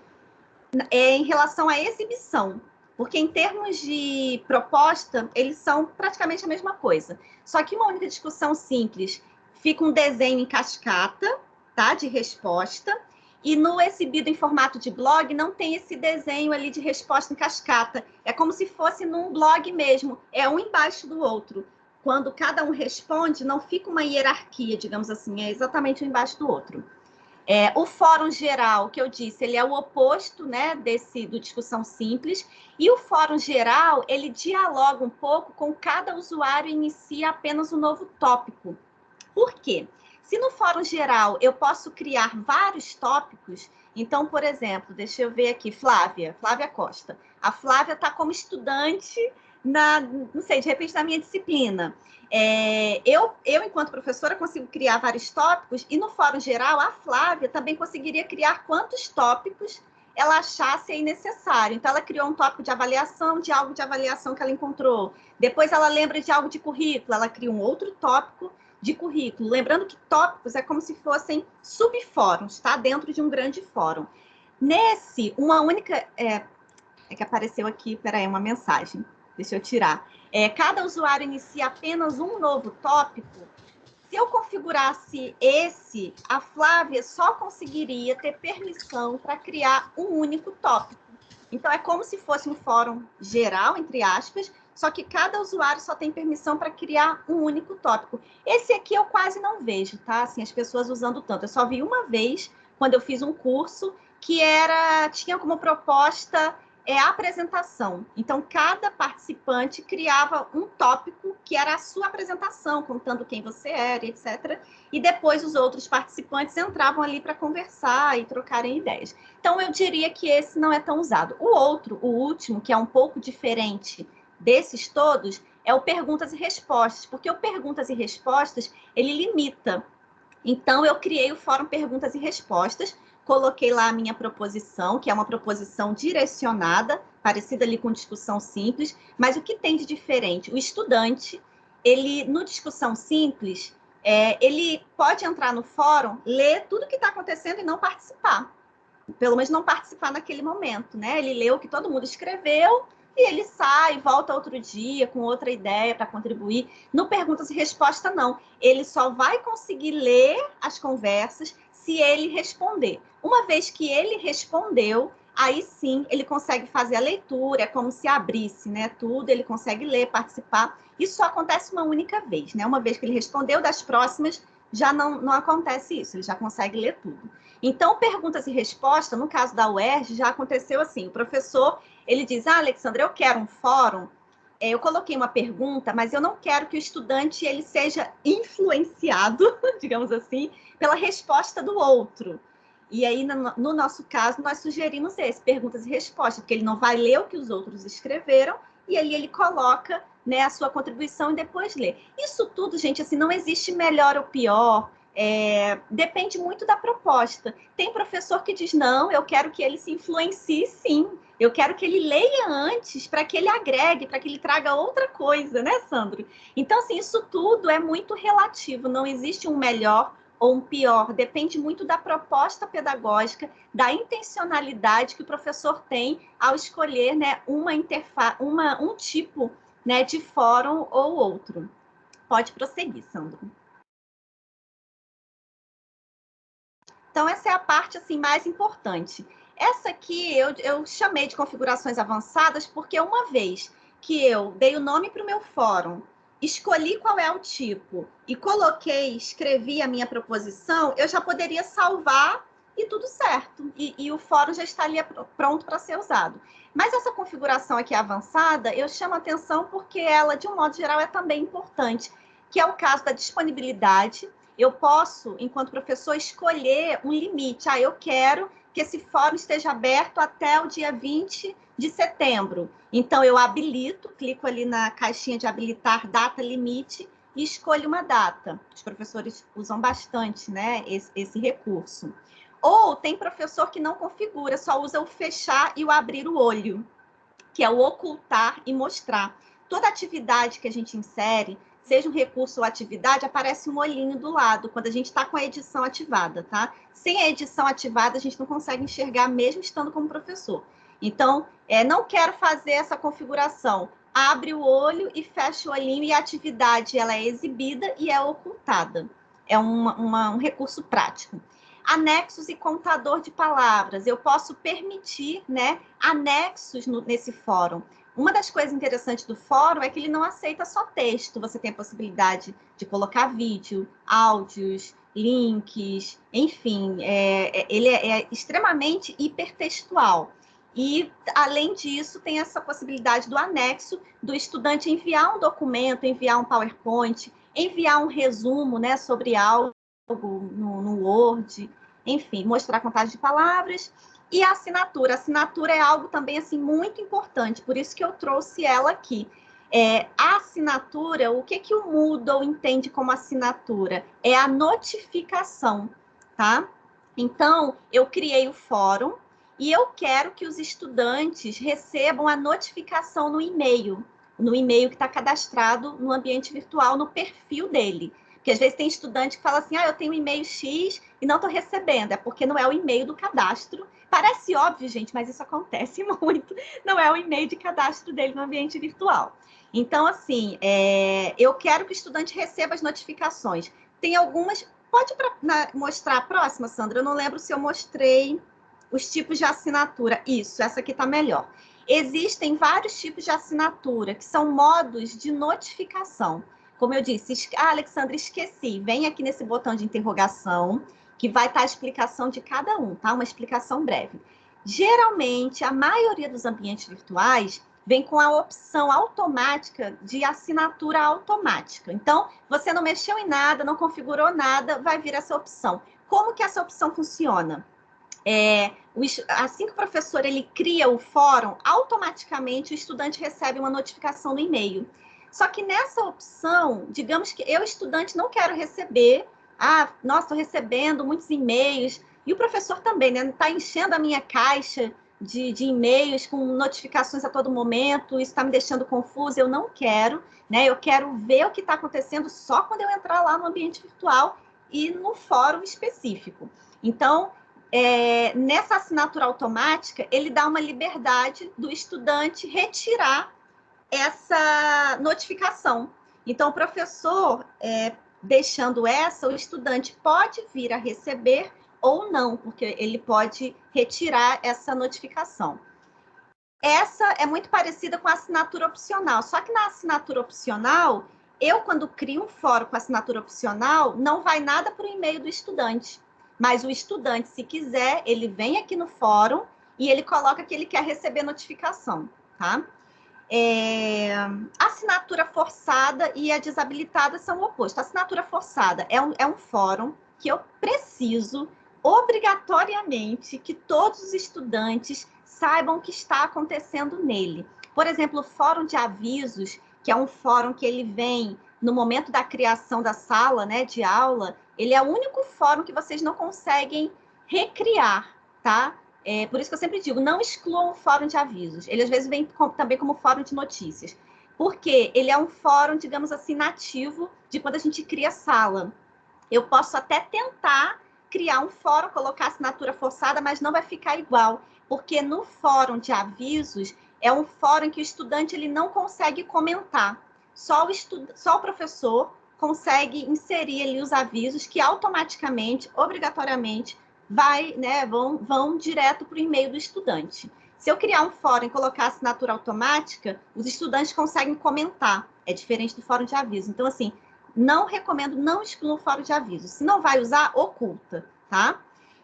em relação à exibição, porque em termos de proposta, eles são praticamente a mesma coisa. Só que uma única discussão simples fica um desenho em cascata, tá? De resposta, e no exibido em formato de blog não tem esse desenho ali de resposta em cascata. É como se fosse num blog mesmo, é um embaixo do outro. Quando cada um responde, não fica uma hierarquia, digamos assim, é exatamente um embaixo do outro. O Fórum Geral, que eu disse, ele é o oposto, né, do discussão simples, e o Fórum Geral, ele dialoga um pouco com cada usuário e inicia apenas um novo tópico. Por quê? Se no Fórum Geral eu posso criar vários tópicos, então, por exemplo, deixa eu ver aqui, Flávia Costa. A Flávia está como estudante não sei, de repente na minha disciplina. Eu, enquanto professora, consigo criar vários tópicos, e no Fórum Geral, a Flávia também conseguiria criar quantos tópicos ela achasse aí necessário. Então, ela criou um tópico de avaliação, de algo de avaliação que ela encontrou. Depois, ela lembra de algo de currículo, ela cria um outro tópico de currículo. Lembrando que tópicos é como se fossem subfóruns, tá? Dentro de um grande fórum. Nesse, uma única... que apareceu aqui, peraí, uma mensagem. Deixa eu tirar. Cada usuário inicia apenas um novo tópico. Se eu configurasse esse, a Flávia só conseguiria ter permissão para criar um único tópico. Então, é como se fosse um fórum geral, entre aspas, só que cada usuário só tem permissão para criar um único tópico. Esse aqui eu quase não vejo, tá? Assim, as pessoas usando tanto. Eu só vi uma vez, quando eu fiz um curso, que tinha como proposta a apresentação. Então, cada participante criava um tópico que era a sua apresentação, contando quem você era, etc. E depois os outros participantes entravam ali para conversar e trocarem ideias. Então, eu diria que esse não é tão usado. O último, que é um pouco diferente desses todos, é o Perguntas e Respostas, porque o Perguntas e Respostas, ele limita. Então, eu criei o Fórum Perguntas e Respostas, coloquei lá a minha proposição, que é uma proposição direcionada parecido ali com discussão simples, mas o que tem de diferente? O estudante, ele, no discussão simples, ele pode entrar no fórum, ler tudo que está acontecendo e não participar. Pelo menos não participar naquele momento, né? Ele lê o que todo mundo escreveu e ele sai, volta outro dia com outra ideia para contribuir. No Perguntas e Respostas, não. Ele só vai conseguir ler as conversas se ele responder. Uma vez que ele respondeu, aí sim ele consegue fazer a leitura, é como se abrisse, né? Tudo, ele consegue ler, participar. Isso só acontece uma única vez, né? Uma vez que ele respondeu, das próximas já não acontece isso, ele já consegue ler tudo. Então, Perguntas e Respostas, no caso da UERJ, já aconteceu assim, o professor, ele diz, Alexandra, eu quero um fórum, eu coloquei uma pergunta, mas eu não quero que o estudante ele seja influenciado, digamos assim, pela resposta do outro. E aí, no nosso caso, nós sugerimos esse, Perguntas e Respostas, porque ele não vai ler o que os outros escreveram, e aí ele coloca, né, a sua contribuição e depois lê. Isso tudo, gente, assim, não existe melhor ou pior, depende muito da proposta. Tem professor que diz, não, eu quero que ele se influencie, sim. Eu quero que ele leia antes, para que ele agregue, para que ele traga outra coisa, né, Sandro? Então, assim, isso tudo é muito relativo, não existe um melhor ou um pior, depende muito da proposta pedagógica, da intencionalidade que o professor tem ao escolher, né, um tipo, né, de fórum ou outro. Pode prosseguir, Sandro. Então, essa é a parte assim, mais importante. Essa aqui eu chamei de configurações avançadas porque uma vez que eu dei o nome para o meu fórum, escolhi qual é o tipo e escrevi a minha proposição, eu já poderia salvar e tudo certo. E o fórum já estaria pronto para ser usado. Mas essa configuração aqui avançada, eu chamo a atenção porque ela, de um modo geral, é também importante, que é o caso da disponibilidade. Eu posso, enquanto professor, escolher um limite. Eu quero que esse fórum esteja aberto até o dia 20 de setembro. Então, eu habilito, clico ali na caixinha de habilitar data limite e escolho uma data. Os professores usam bastante, né, esse recurso. Ou tem professor que não configura, só usa o fechar e o abrir o olho, que é o ocultar e mostrar. Toda atividade que a gente insere, seja um recurso ou atividade, aparece um olhinho do lado, quando a gente está com a edição ativada, tá? Sem a edição ativada, a gente não consegue enxergar, mesmo estando como professor. Então, não quero fazer essa configuração. Abre o olho e fecha o olhinho, e a atividade ela é exibida e é ocultada. É um recurso prático. Anexos e contador de palavras. Eu posso permitir, né, anexos nesse fórum. Uma das coisas interessantes do fórum é que ele não aceita só texto. Você tem a possibilidade de colocar vídeo, áudios, links, enfim. Ele é extremamente hipertextual. E, além disso, tem essa possibilidade do anexo, do estudante enviar um documento, enviar um PowerPoint, enviar um resumo, né, sobre algo no Word, enfim, mostrar a contagem de palavras. E a assinatura. A assinatura é algo também assim, muito importante, por isso que eu trouxe ela aqui. A assinatura, o que o Moodle entende como assinatura? É a notificação, tá? Então, eu criei o fórum e eu quero que os estudantes recebam a notificação no e-mail que está cadastrado no ambiente virtual, no perfil dele. Porque às vezes tem estudante que fala assim, eu tenho um e-mail X e não estou recebendo, é porque não é o e-mail do cadastro. Parece óbvio, gente, mas isso acontece muito. Não é o e-mail de cadastro dele no ambiente virtual. Então, assim, eu quero que o estudante receba as notificações. Tem algumas... Pode mostrar a próxima, Sandra? Eu não lembro se eu mostrei os tipos de assinatura. Isso, essa aqui está melhor. Existem vários tipos de assinatura, que são modos de notificação. Como eu disse, Alexandra, esqueci. Vem aqui nesse botão de interrogação, que vai estar a explicação de cada um, tá? Uma explicação breve. Geralmente, a maioria dos ambientes virtuais vem com a opção automática de assinatura automática. Então, você não mexeu em nada, não configurou nada, vai vir essa opção. Como que essa opção funciona? Assim que o professor ele cria o fórum, automaticamente o estudante recebe uma notificação no e-mail. Só que nessa opção, digamos que eu, estudante, não quero receber, nossa, estou recebendo muitos e-mails, e o professor também, né, está enchendo a minha caixa de e-mails com notificações a todo momento, isso está me deixando confusa, eu não quero, né? Eu quero ver o que está acontecendo só quando eu entrar lá no ambiente virtual e no fórum específico. Então, nessa assinatura automática, ele dá uma liberdade do estudante retirar essa notificação. Então, o professor, deixando essa, o estudante pode vir a receber ou não, porque ele pode retirar essa notificação. Essa é muito parecida com a assinatura opcional, só que na assinatura opcional, eu, quando crio um fórum com assinatura opcional, não vai nada para o e-mail do estudante, mas o estudante, se quiser, ele vem aqui no fórum e ele coloca que ele quer receber notificação, tá? A assinatura forçada e a desabilitada são o oposto. A assinatura forçada é um fórum que eu preciso obrigatoriamente que todos os estudantes saibam o que está acontecendo nele. Por exemplo, o fórum de avisos, que é um fórum que ele vem no momento da criação da sala, né, de aula, ele é o único fórum que vocês não conseguem recriar, tá? Por isso que eu sempre digo, não excluam o fórum de avisos. Ele, às vezes, vem também como fórum de notícias. Porque ele é um fórum, digamos assim, nativo de quando a gente cria sala. Eu posso até tentar criar um fórum, colocar assinatura forçada, mas não vai ficar igual. Porque no fórum de avisos, é um fórum em que o estudante ele não consegue comentar. Só o professor consegue inserir ali os avisos que automaticamente, obrigatoriamente, vão direto para o e-mail do estudante. Se eu criar um fórum e colocar assinatura automática, os estudantes conseguem comentar. É diferente do fórum de aviso. Então, assim, não recomendo, não exclua o fórum de aviso. Se não vai usar, oculta, tá?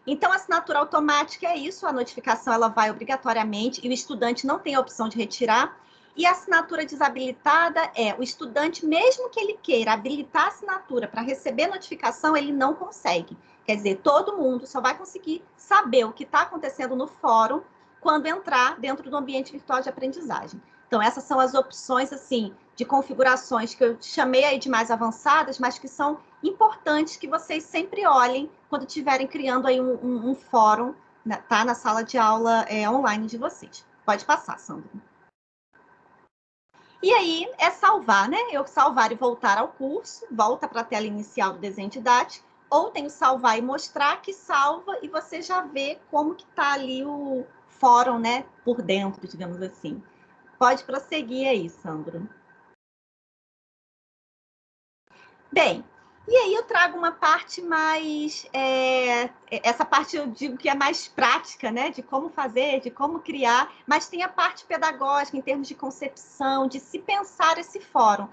Então, a assinatura automática é isso, a notificação ela vai obrigatoriamente e o estudante não tem a opção de retirar. E a assinatura desabilitada o estudante, mesmo que ele queira habilitar a assinatura para receber notificação, ele não consegue. Quer dizer, todo mundo só vai conseguir saber o que está acontecendo no fórum quando entrar dentro do ambiente virtual de aprendizagem. Então, essas são as opções, assim, de configurações que eu chamei aí de mais avançadas, mas que são importantes que vocês sempre olhem quando estiverem criando aí um fórum, tá? Na sala de aula online de vocês. Pode passar, Sandra. E aí, é salvar, né? Eu salvar e voltar ao curso, volta para a tela inicial do desenho didático, ou tenho salvar e mostrar, que salva e você já vê como que está ali o fórum, né? Por dentro, digamos assim. Pode prosseguir aí, Sandro. Bem, e aí eu trago uma parte mais... essa parte eu digo que é mais prática, né? De como fazer, de como criar, mas tem a parte pedagógica, em termos de concepção, de se pensar esse fórum.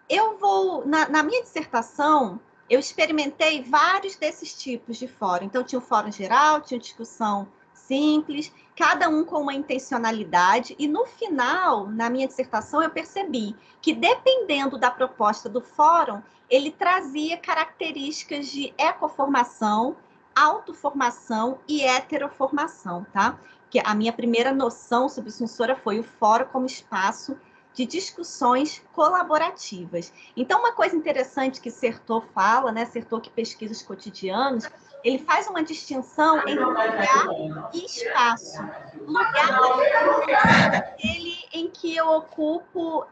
Eu vou... Na minha dissertação, eu experimentei vários desses tipos de fórum. Então, tinha o fórum geral, tinha discussão simples, cada um com uma intencionalidade. E, no final, na minha dissertação, eu percebi que, dependendo da proposta do fórum, ele trazia características de ecoformação, autoformação e heteroformação, tá? Que a minha primeira noção subsunsora foi o fórum como espaço de discussões colaborativas. Então, uma coisa interessante que Sertor fala, né? Sertor, que pesquisa os cotidianos, ele faz uma distinção entre lugar e espaço. Lugar é aquele em que eu ocupo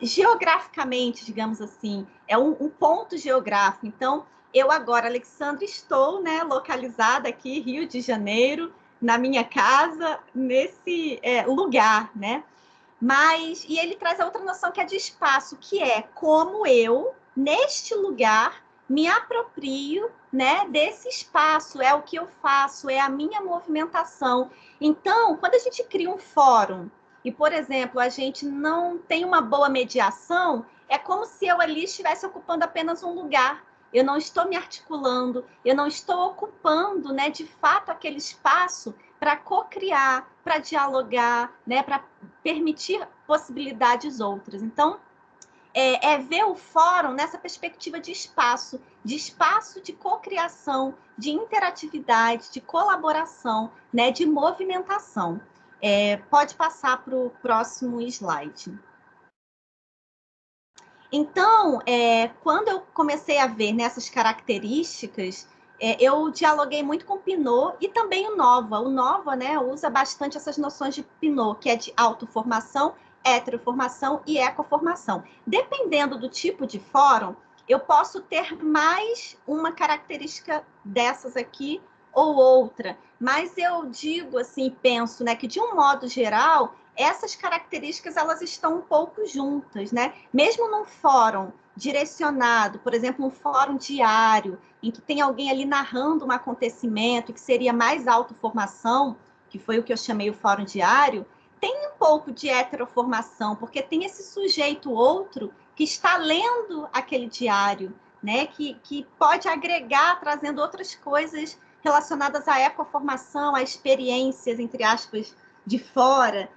geograficamente, digamos assim, é um ponto geográfico. Então, eu agora, Alexandra, estou, né, localizada aqui, Rio de Janeiro, na minha casa, nesse lugar, né? E ele traz a outra noção que é de espaço, que é como eu, neste lugar, me aproprio, né, desse espaço, é o que eu faço, é a minha movimentação. Então, quando a gente cria um fórum e, por exemplo, a gente não tem uma boa mediação, é como se eu ali estivesse ocupando apenas um lugar. Eu não estou me articulando, eu não estou ocupando, né, de fato, aquele espaço para co-criar, para dialogar, né, para permitir possibilidades outras. Então, ver o fórum nessa perspectiva de espaço de cocriação, de interatividade, de colaboração, né, de movimentação. Pode passar para o próximo slide. Então, quando eu comecei a ver nessas características, eu dialoguei muito com o Piaget e também o Nova. O Nova, né, usa bastante essas noções de Piaget, que é de autoformação, heteroformação e ecoformação. Dependendo do tipo de fórum, eu posso ter mais uma característica dessas aqui ou outra, mas eu digo assim, penso, né, que de um modo geral, essas características elas estão um pouco juntas, né? Mesmo num fórum direcionado, por exemplo, um fórum diário, em que tem alguém ali narrando um acontecimento, que seria mais autoformação, que foi o que eu chamei o fórum diário, tem um pouco de heteroformação, porque tem esse sujeito outro que está lendo aquele diário, né? Que pode agregar, trazendo outras coisas relacionadas à ecoformação, a experiências, entre aspas, de fora.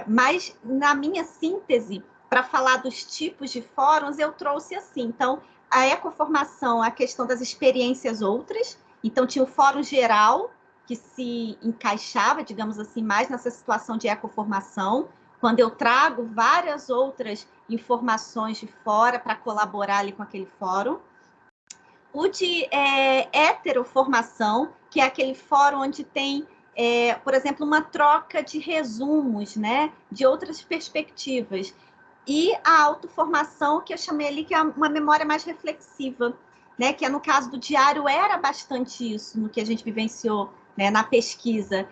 Mas, na minha síntese, para falar dos tipos de fóruns, eu trouxe assim. Então, a ecoformação, a questão das experiências outras. Então, tinha o fórum geral, que se encaixava, digamos assim, mais nessa situação de ecoformação, quando eu trago várias outras informações de fora para colaborar ali com aquele fórum. O de heteroformação, que é aquele fórum onde tem, por exemplo, uma troca de resumos, né, de outras perspectivas. E a autoformação, que eu chamei ali, que é uma memória mais reflexiva, né, que no caso do diário era bastante isso, no que a gente vivenciou, né, na pesquisa.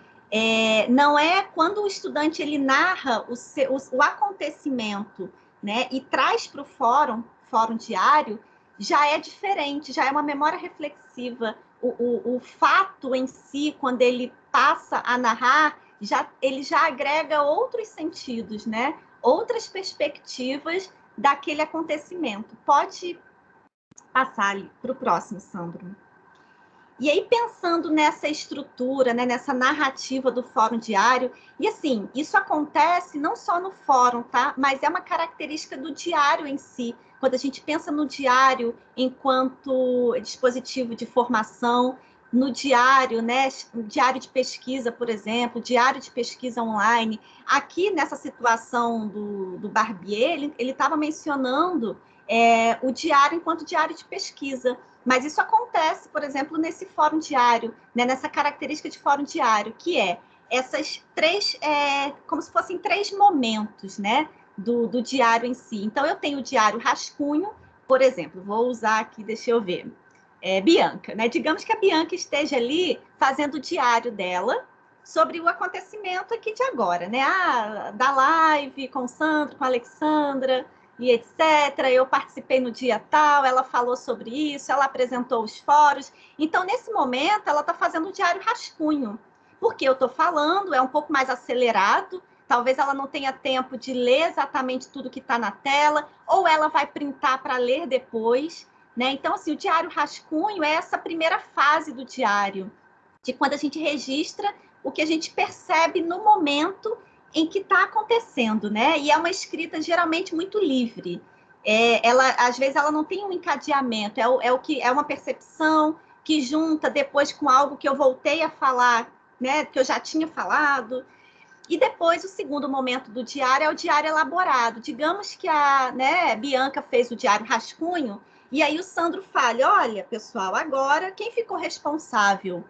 Não é quando o estudante ele narra o acontecimento, né, e traz para o fórum diário, já é diferente, já é uma memória reflexiva. O fato em si, quando ele passa a narrar, ele já agrega outros sentidos, né? Outras perspectivas daquele acontecimento. Pode passar ali para o próximo, Sandro. E aí, pensando nessa estrutura, né, nessa narrativa do fórum diário, e assim, isso acontece não só no fórum, tá? Mas é uma característica do diário em si. Quando a gente pensa no diário enquanto dispositivo de formação, no diário, né, diário de pesquisa, por exemplo, diário de pesquisa online. Aqui, nessa situação do Barbier, ele estava mencionando o diário enquanto diário de pesquisa. Mas isso acontece, por exemplo, nesse fórum diário, né, nessa característica de fórum diário, que é essas três, como se fossem 3 momentos, né, do diário em si. Então, eu tenho o diário rascunho, por exemplo, vou usar aqui, deixa eu ver, Bianca, né? Digamos que a Bianca esteja ali fazendo o diário dela sobre o acontecimento aqui de agora, né? Da live com o Sandro, com a Alexandra, e etc. Eu participei no dia tal, ela falou sobre isso, ela apresentou os fóruns. Então, nesse momento, ela está fazendo o diário rascunho. Porque eu estou falando, é um pouco mais acelerado, talvez ela não tenha tempo de ler exatamente tudo que está na tela, ou ela vai printar para ler depois, né? Então, assim, o diário rascunho é essa primeira fase do diário, de quando a gente registra o que a gente percebe no momento em que está acontecendo, né? E é uma escrita geralmente muito livre. Às vezes ela não tem um encadeamento, é uma percepção que junta depois com algo que eu voltei a falar, né? Que eu já tinha falado. E depois o segundo momento do diário é o diário elaborado. Digamos que a Bianca fez o diário rascunho, e aí o Sandro fala: olha, pessoal, agora quem ficou responsável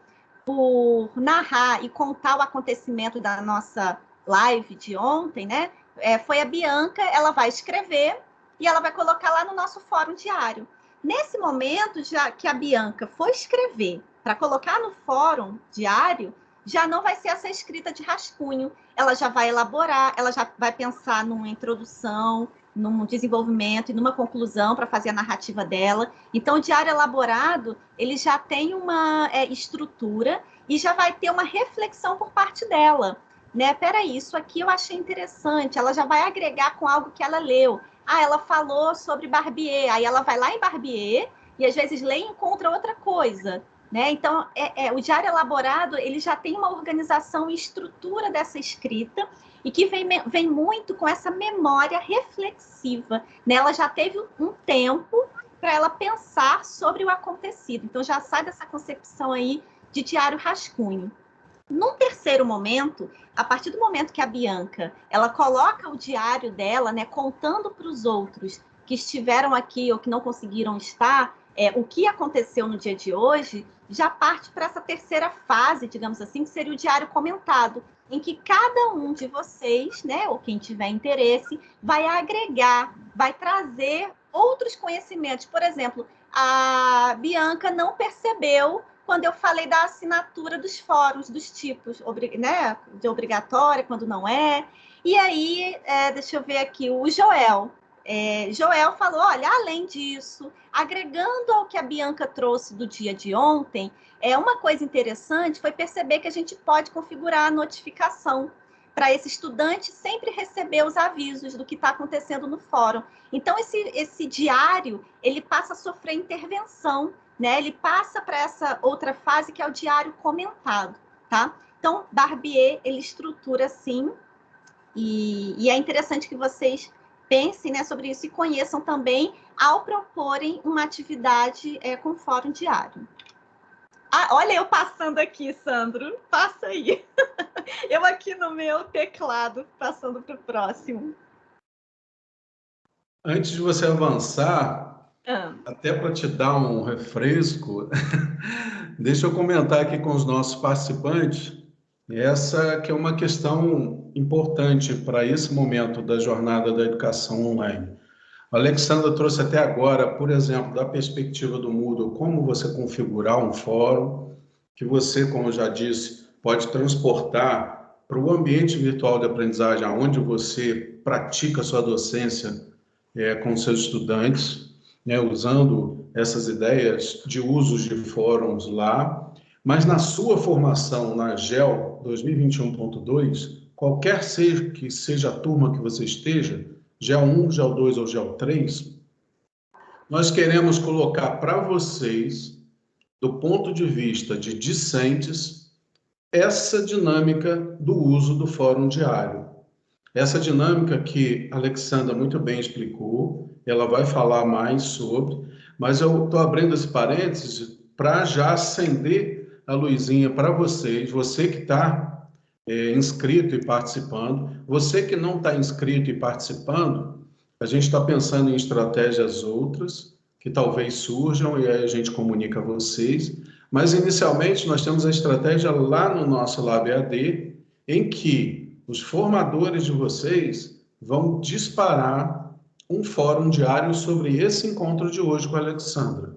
por narrar e contar o acontecimento da nossa live de ontem, né? Foi a Bianca. Ela vai escrever e ela vai colocar lá no nosso fórum diário. Nesse momento, já que a Bianca foi escrever para colocar no fórum diário, já não vai ser essa escrita de rascunho. Ela já vai elaborar, ela já vai pensar numa introdução, num desenvolvimento e numa conclusão para fazer a narrativa dela. Então, o diário elaborado, ele já tem uma estrutura e já vai ter uma reflexão por parte dela. Né? Peraí, isso aqui eu achei interessante. Ela já vai agregar com algo que ela leu. Ela falou sobre Barbier. Aí ela vai lá em Barbier e às vezes lê e encontra outra coisa. Né? Então, o diário elaborado ele já tem uma organização e estrutura dessa escrita e que vem muito com essa memória reflexiva. Né? Ela já teve um tempo para ela pensar sobre o acontecido. Então, já sai dessa concepção aí de diário rascunho. Num terceiro momento, a partir do momento que a Bianca ela coloca o diário dela, né, contando para os outros que estiveram aqui ou que não conseguiram estar, o que aconteceu no dia de hoje já parte para essa terceira fase, digamos assim, que seria o diário comentado, em que cada um de vocês, né, ou quem tiver interesse, vai agregar, vai trazer outros conhecimentos. Por exemplo, a Bianca não percebeu quando eu falei da assinatura dos fóruns, dos tipos, né, de obrigatória, quando não é. E aí, deixa eu ver aqui, o Joel. Joel falou, olha, além disso, agregando ao que a Bianca trouxe do dia de ontem, uma coisa interessante foi perceber que a gente pode configurar a notificação para esse estudante sempre receber os avisos do que está acontecendo no fórum. Então, esse diário, ele passa a sofrer intervenção, né? Ele passa para essa outra fase, que é o diário comentado, tá? Então, Barbier, ele estrutura assim, e é interessante que vocês pensem, né, sobre isso e conheçam também ao proporem uma atividade com fórum diário. Olha eu passando aqui, Sandro. Passa aí. Eu aqui no meu teclado, passando para o próximo. Antes de você avançar, até para te dar um refresco, deixa eu comentar aqui com os nossos participantes, essa que é uma questão importante para esse momento da jornada da educação online. A Alexandra trouxe até agora, por exemplo, da perspectiva do Moodle, como você configurar um fórum, que você, como eu já disse, pode transportar para o ambiente virtual de aprendizagem, onde você pratica a sua docência com seus estudantes, né, usando essas ideias de usos de fóruns lá, mas na sua formação na GEL 2021.2, qualquer que seja a turma que você esteja, GEL 1, GEL 2 ou GEL 3, nós queremos colocar para vocês, do ponto de vista de discentes, essa dinâmica do uso do fórum diário. Essa dinâmica que a Alexandra muito bem explicou, ela vai falar mais sobre, mas eu estou abrindo esse parênteses para já acender a luzinha para vocês, você que está inscrito e participando, você que não está inscrito e participando, a gente está pensando em estratégias outras que talvez surjam e aí a gente comunica a vocês, mas inicialmente nós temos a estratégia lá no nosso Lab EAD, em que os formadores de vocês vão disparar um fórum diário sobre esse encontro de hoje com a Alexandra.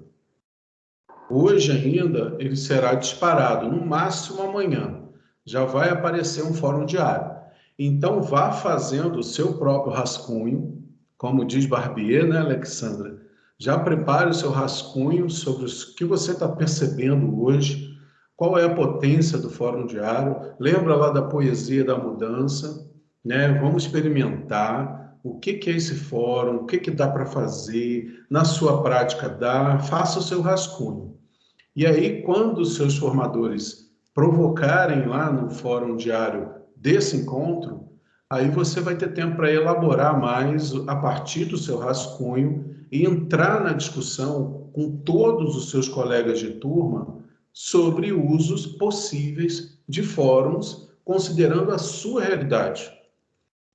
Hoje ainda ele será disparado, no máximo amanhã. Já vai aparecer um fórum diário. Então vá fazendo o seu próprio rascunho, como diz Barbier, né, Alexandra? Já prepare o seu rascunho sobre o que você está percebendo hoje, qual é a potência do fórum diário. Lembra lá da poesia da mudança, né? Vamos experimentar o que é esse fórum, o que dá para fazer, na sua prática dá, faça o seu rascunho. E aí, quando os seus formadores provocarem lá no fórum diário desse encontro, aí você vai ter tempo para elaborar mais a partir do seu rascunho e entrar na discussão com todos os seus colegas de turma sobre usos possíveis de fóruns, considerando a sua realidade,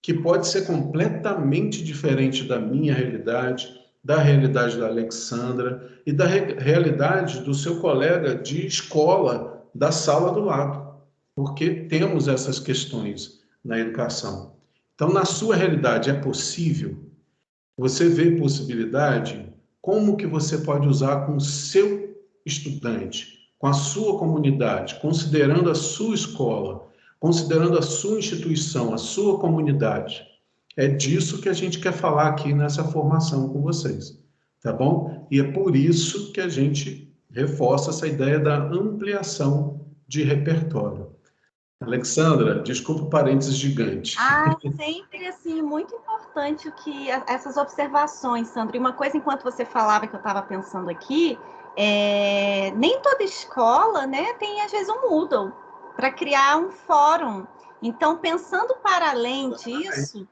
que pode ser completamente diferente da minha realidade, da realidade da Alexandra e da realidade do seu colega de escola da sala do lado, porque temos essas questões na educação. Então, na sua realidade, é possível? Você vê possibilidade? Como que você pode usar com o seu estudante, com a sua comunidade, considerando a sua escola, considerando a sua instituição, a sua comunidade? É disso que a gente quer falar aqui nessa formação com vocês, tá bom? E é por isso que a gente reforça essa ideia da ampliação de repertório. Alexandra, desculpa o parênteses gigante. Sempre assim, muito importante essas observações, Sandro. E uma coisa, enquanto você falava, que eu estava pensando aqui, nem toda escola, né, tem às vezes um Moodle para criar um fórum. Então, pensando para além disso,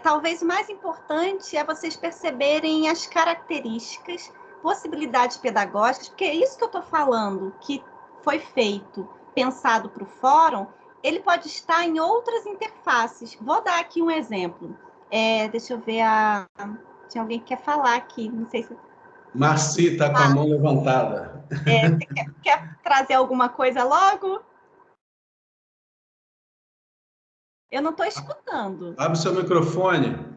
talvez o mais importante é vocês perceberem as características, possibilidades pedagógicas, porque é isso que eu estou falando, que foi feito, pensado para o fórum, ele pode estar em outras interfaces. Vou dar aqui um exemplo. Deixa eu ver, tinha alguém que quer falar aqui, não sei se... Marci está com a mão levantada. Você quer trazer alguma coisa logo? Eu não estou escutando. Abre seu microfone.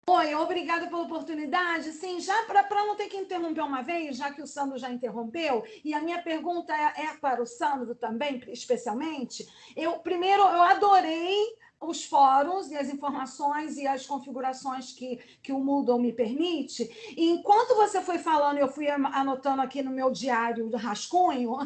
Oi, obrigada pela oportunidade. Sim, já para não ter que interromper uma vez, já que o Sandro já interrompeu, e a minha pergunta é para o Sandro também, especialmente. Primeiro, eu adorei os fóruns e as informações e as configurações que o Moodle me permite. E enquanto você foi falando, eu fui anotando aqui no meu diário do rascunho,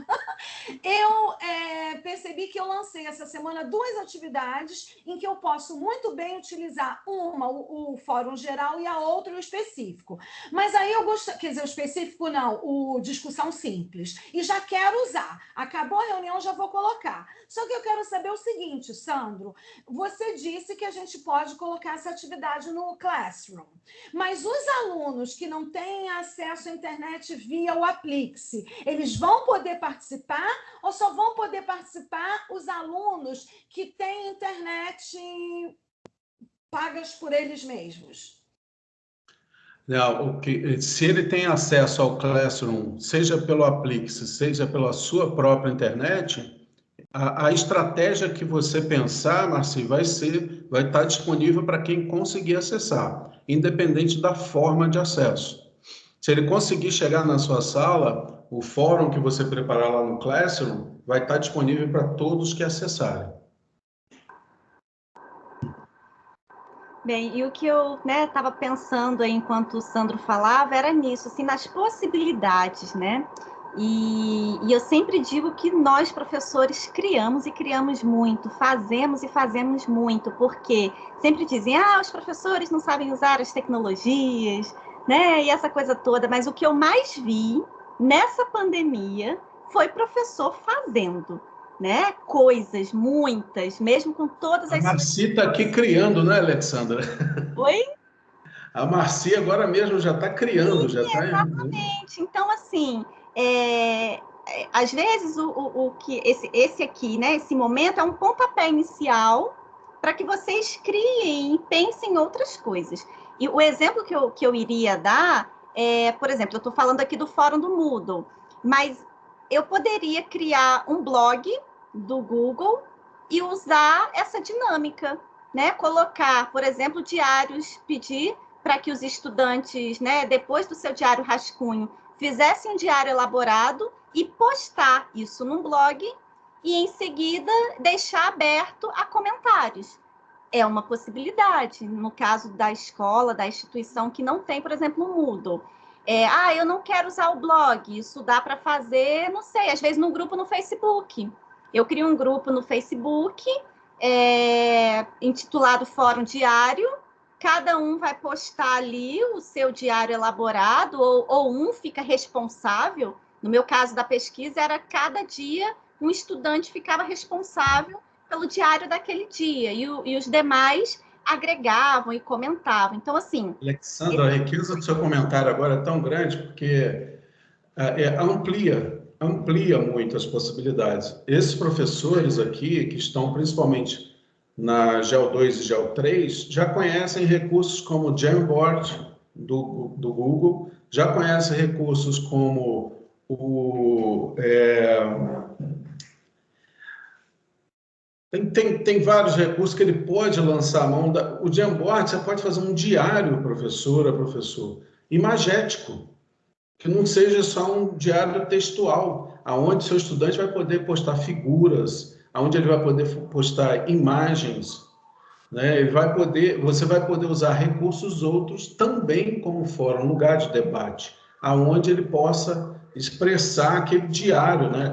eu percebi que eu lancei essa semana 2 atividades em que eu posso muito bem utilizar uma, o fórum geral, e a outra, o específico. Mas aí eu gosto, quer dizer, o específico não, o discussão simples. E já quero usar. Acabou a reunião, já vou colocar. Só que eu quero saber o seguinte, Sandro, você disse que a gente pode colocar essa atividade no Classroom, mas os alunos que não têm acesso à internet via o Aplix, eles vão poder participar ou só vão poder participar os alunos que têm internet pagas por eles mesmos? Não, se ele tem acesso ao Classroom, seja pelo Aplix, seja pela sua própria internet, a estratégia que você pensar, Marci, vai estar disponível para quem conseguir acessar, independente da forma de acesso. Se ele conseguir chegar na sua sala, o fórum que você preparar lá no Classroom vai estar disponível para todos que acessarem. Bem, e o que eu estava pensando aí, enquanto o Sandro falava, era nisso, assim, nas possibilidades, né? E eu sempre digo que nós, professores, criamos e criamos muito, fazemos e fazemos muito, porque sempre dizem, os professores não sabem usar as tecnologias, né? E essa coisa toda, mas o que eu mais vi nessa pandemia foi professor fazendo, né? Coisas, muitas, mesmo com todas as... A Marci está aqui criando, né, Alexandra? Oi? A Marci agora mesmo já está criando, Sim, já está... exatamente. Então, assim, às vezes o que esse aqui, né, esse momento é um pontapé inicial para que vocês criem e pensem em outras coisas. E o exemplo que eu iria dar é, por exemplo, eu estou falando aqui do Fórum do Moodle, mas eu poderia criar um blog do Google e usar essa dinâmica, né? Colocar, por exemplo, diários, pedir para que os estudantes, né, depois do seu diário rascunho, fizessem um diário elaborado e postar isso num blog e, em seguida, deixar aberto a comentários. É uma possibilidade, no caso da escola, da instituição que não tem, por exemplo, um Moodle. Eu não quero usar o blog, isso dá para fazer, não sei, às vezes num grupo no Facebook. Eu crio um grupo no Facebook, intitulado Fórum Diário, cada um vai postar ali o seu diário elaborado, ou um fica responsável. No meu caso da pesquisa, era cada dia um estudante ficava responsável pelo diário daquele dia, e os demais agregavam e comentavam. Então, assim... Alexandra, a riqueza do seu comentário agora é tão grande porque amplia muito as possibilidades. Esses professores aqui, que estão principalmente na GEL 2 e GEL 3, já conhecem recursos como o Jamboard do Google, já conhecem recursos como Tem vários recursos que ele pode lançar a mão. O Jamboard, você pode fazer um diário, professora, professor, imagético, que não seja só um diário textual, aonde seu estudante vai poder postar figuras, aonde ele vai poder postar imagens, né? Você vai poder usar recursos outros também como fórum, lugar de debate, aonde ele possa expressar aquele diário, né?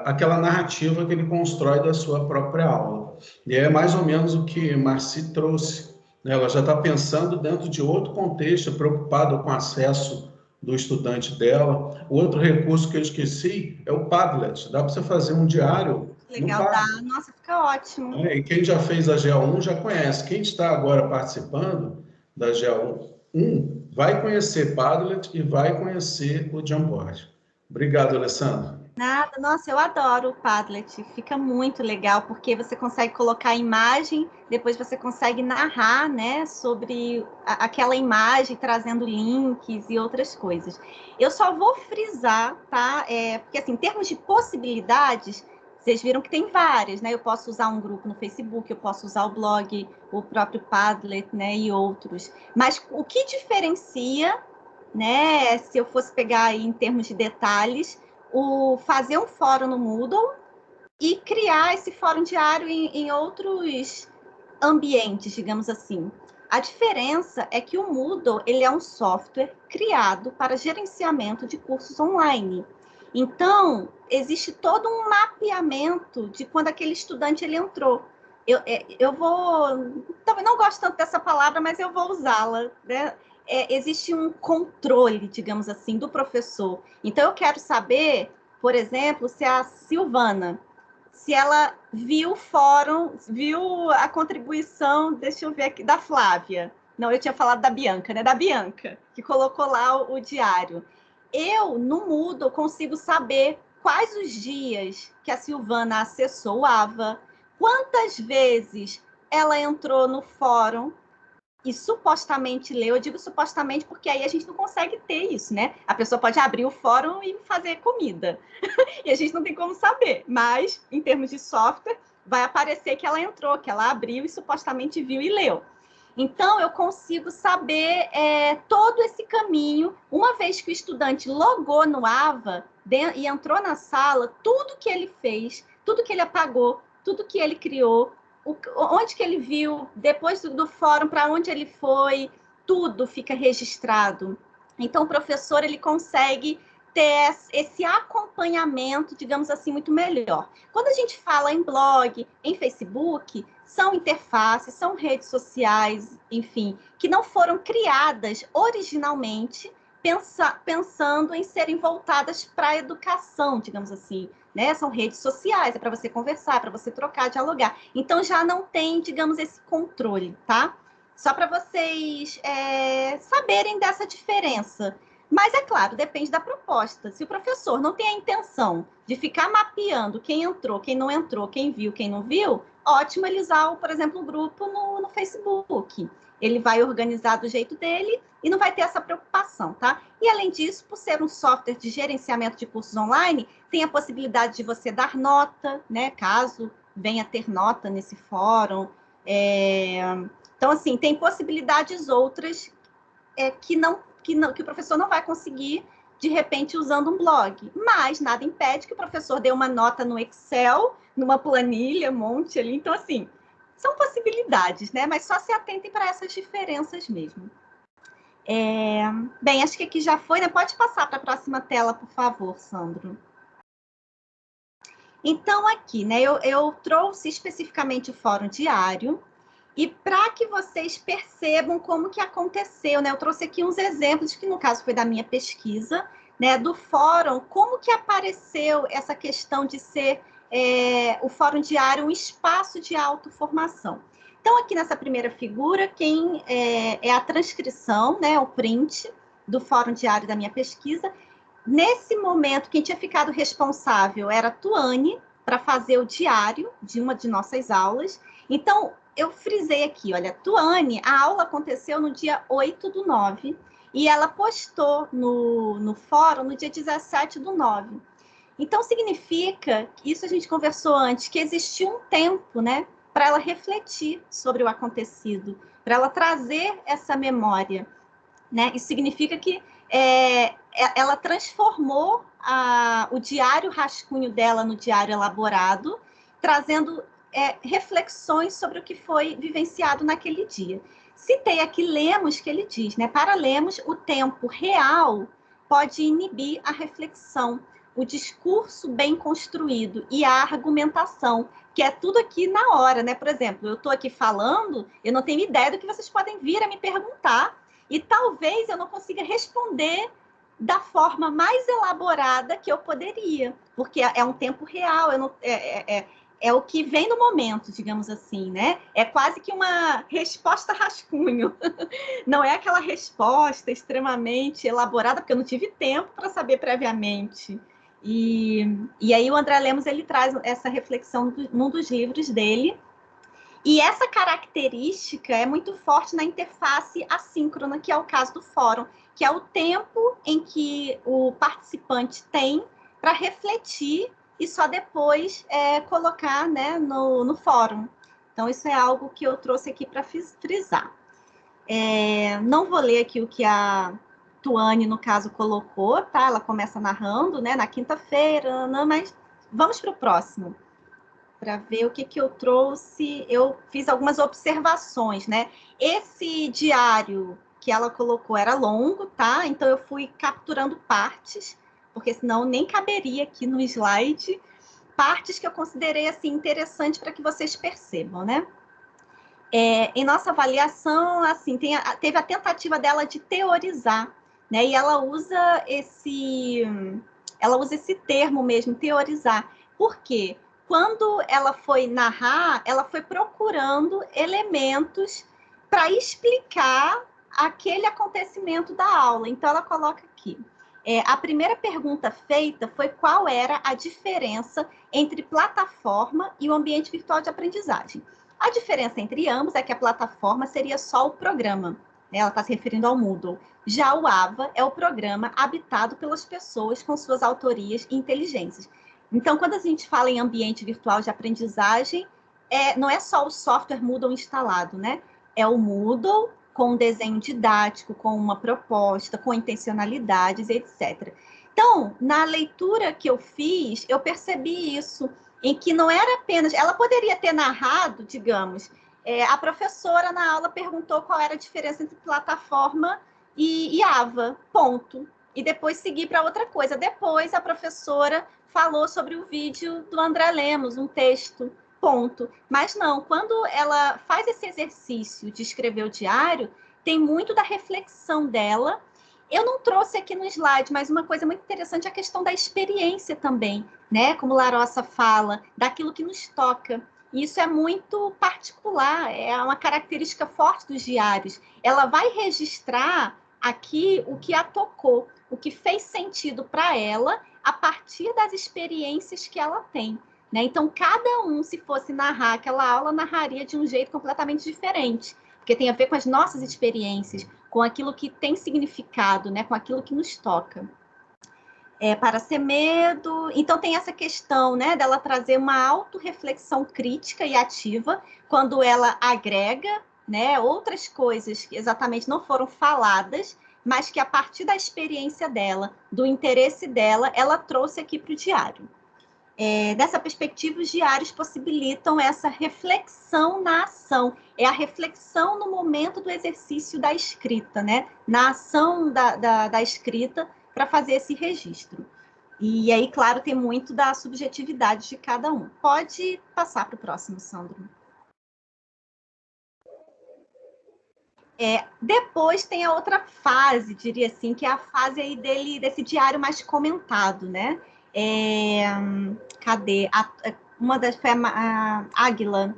Aquela narrativa que ele constrói da sua própria aula. E é mais ou menos o que Marci trouxe, né? Ela já está pensando dentro de outro contexto, preocupada com o acesso do estudante dela. O outro recurso que eu esqueci é o Padlet. Dá para você fazer um diário. Legal, dá. Nossa, fica ótimo. E quem já fez a GEL 1 já conhece. Quem está agora participando da GEL 1 vai conhecer Padlet e vai conhecer o Jamboard. Obrigado, Alessandro. Nada, nossa, eu adoro o Padlet, fica muito legal, porque você consegue colocar a imagem, depois você consegue narrar, né, sobre aquela imagem, trazendo links e outras coisas. Eu só vou frisar, tá? Porque, assim, em termos de possibilidades, vocês viram que tem várias, né? Eu posso usar um grupo no Facebook, eu posso usar o blog, o próprio Padlet, né, e outros. Mas o que diferencia, né, se eu fosse pegar aí em termos de detalhes, fazer um fórum no Moodle e criar esse fórum diário em outros ambientes, digamos assim. A diferença é que o Moodle ele é um software criado para gerenciamento de cursos online. Então, existe todo um mapeamento de quando aquele estudante ele entrou. Eu vou... Também não gosto tanto dessa palavra, mas eu vou usá-la, né? Existe um controle, digamos assim, do professor. Então, eu quero saber, por exemplo, se a Silvana, se ela viu o fórum, viu a contribuição, deixa eu ver aqui, da Flávia. Não, eu tinha falado da Bianca, né? Da Bianca, que colocou lá o diário. Eu, no Moodle, consigo saber quais os dias que a Silvana acessou o AVA, quantas vezes ela entrou no fórum e supostamente leu. Eu digo supostamente porque aí a gente não consegue ter isso, né? A pessoa pode abrir o fórum e fazer comida. E a gente não tem como saber. Mas, em termos de software, vai aparecer que ela entrou, que ela abriu e supostamente viu e leu. Então, eu consigo saber todo esse caminho. Uma vez que o estudante logou no AVA e entrou na sala, tudo que ele fez, tudo que ele apagou, tudo que ele criou, onde que ele viu, depois do fórum, para onde ele foi, tudo fica registrado. Então, o professor ele consegue ter esse acompanhamento, digamos assim, muito melhor. Quando a gente fala em blog, em Facebook, são interfaces, são redes sociais, enfim, que não foram criadas originalmente pensando em serem voltadas para a educação, digamos assim. Né? São redes sociais, é para você conversar, para você trocar, dialogar. Então, já não tem, digamos, esse controle, tá? Só para vocês saberem dessa diferença. Mas, é claro, depende da proposta. Se o professor não tem a intenção de ficar mapeando quem entrou, quem não entrou, quem viu, quem não viu, ótimo ele usar, por exemplo, um grupo no Facebook. Ele vai organizar do jeito dele e não vai ter essa preocupação, tá? E, além disso, por ser um software de gerenciamento de cursos online, tem a possibilidade de você dar nota, né? Caso venha ter nota nesse fórum. Então, assim, tem possibilidades outras que o professor não vai conseguir, de repente, usando um blog. Mas nada impede que o professor dê uma nota no Excel, numa planilha, um monte ali. Então, assim, são possibilidades, né? Mas só se atentem para essas diferenças mesmo. Bem, acho que aqui já foi, né? Pode passar para a próxima tela, por favor, Sandro. Então, aqui, né? Eu trouxe especificamente o fórum diário. E para que vocês percebam como que aconteceu, né? Eu trouxe aqui uns exemplos, que no caso foi da minha pesquisa, né? Do fórum, como que apareceu essa questão de ser o fórum diário um espaço de autoformação. Então, aqui nessa primeira figura, quem é a transcrição, né? O print do fórum diário da minha pesquisa. Nesse momento, quem tinha ficado responsável era a Tuane, para fazer o diário de uma de nossas aulas. Então, eu frisei aqui, olha, Tuane, a aula aconteceu no dia 8/9 e ela postou no fórum no dia 17/9. Então, significa, isso a gente conversou antes, que existiu um tempo, né, para ela refletir sobre o acontecido, para ela trazer essa memória, né? Isso significa que ela transformou o diário rascunho dela no diário elaborado, trazendo reflexões sobre o que foi vivenciado naquele dia. Citei aqui Lemos, que ele diz, né? Para Lemos, o tempo real pode inibir a reflexão, o discurso bem construído e a argumentação, que é tudo aqui na hora, né? Por exemplo, eu estou aqui falando, eu não tenho ideia do que vocês podem vir a me perguntar, e talvez eu não consiga responder da forma mais elaborada que eu poderia, porque é um tempo real, é o que vem no momento, digamos assim, né? É quase que uma resposta rascunho. Não é aquela resposta extremamente elaborada, porque eu não tive tempo para saber previamente. E aí o André Lemos ele traz essa reflexão num dos livros dele. E essa característica é muito forte na interface assíncrona, que é o caso do fórum, que é o tempo em que o participante tem para refletir e só depois colocar, né, no fórum. Então, isso é algo que eu trouxe aqui para frisar. Não vou ler aqui o que a Tuane, no caso, colocou, tá? Ela começa narrando, né, na quinta-feira, mas vamos para o próximo, para ver o que eu trouxe. Eu fiz algumas observações, né? Esse diário que ela colocou era longo, tá? Então, eu fui capturando partes, porque senão nem caberia aqui no slide, partes que eu considerei, assim, interessante para que vocês percebam, né? Em nossa avaliação, assim, teve a tentativa dela de teorizar, né? E ela usa esse termo mesmo, teorizar. Por quê? Quando ela foi narrar, ela foi procurando elementos para explicar aquele acontecimento da aula. Então, ela coloca aqui. A primeira pergunta feita foi qual era a diferença entre plataforma e o ambiente virtual de aprendizagem. A diferença entre ambos é que a plataforma seria só o programa, né? Ela está se referindo ao Moodle. Já o AVA é o programa habitado pelas pessoas com suas autorias e inteligências. Então, quando a gente fala em ambiente virtual de aprendizagem, não é só o software Moodle instalado, né? É o Moodle com um desenho didático, com uma proposta, com intencionalidades, etc. Então, na leitura que eu fiz, eu percebi isso, em que não era apenas... Ela poderia ter narrado, digamos, a professora na aula perguntou qual era a diferença entre plataforma e AVA, ponto. E depois seguir para outra coisa. Depois a professora falou sobre o vídeo do André Lemos, um texto, ponto. Mas não, quando ela faz esse exercício de escrever o diário, tem muito da reflexão dela. Eu não trouxe aqui no slide, mas uma coisa muito interessante é a questão da experiência também, né? Como Larossa fala, daquilo que nos toca. E isso é muito particular, é uma característica forte dos diários. Ela vai registrar aqui o que a tocou, o que fez sentido para ela a partir das experiências que ela tem, né? Então, cada um, se fosse narrar aquela aula, narraria de um jeito completamente diferente, porque tem a ver com as nossas experiências, com aquilo que tem significado, né? Com aquilo que nos toca. Para ser medo. Então, tem essa questão, né, dela trazer uma autorreflexão crítica e ativa, quando ela agrega, né, outras coisas que exatamente não foram faladas, mas que a partir da experiência dela, do interesse dela, ela trouxe aqui para o diário. Dessa perspectiva, os diários possibilitam essa reflexão na ação. É a reflexão no momento do exercício da escrita, né? Na ação da escrita, para fazer esse registro. E aí, claro, tem muito da subjetividade de cada um. Pode passar para o próximo, Sandro. Depois tem a outra fase, diria assim, que é a fase aí desse diário mais comentado, né? Cadê? Uma das foi a Águila.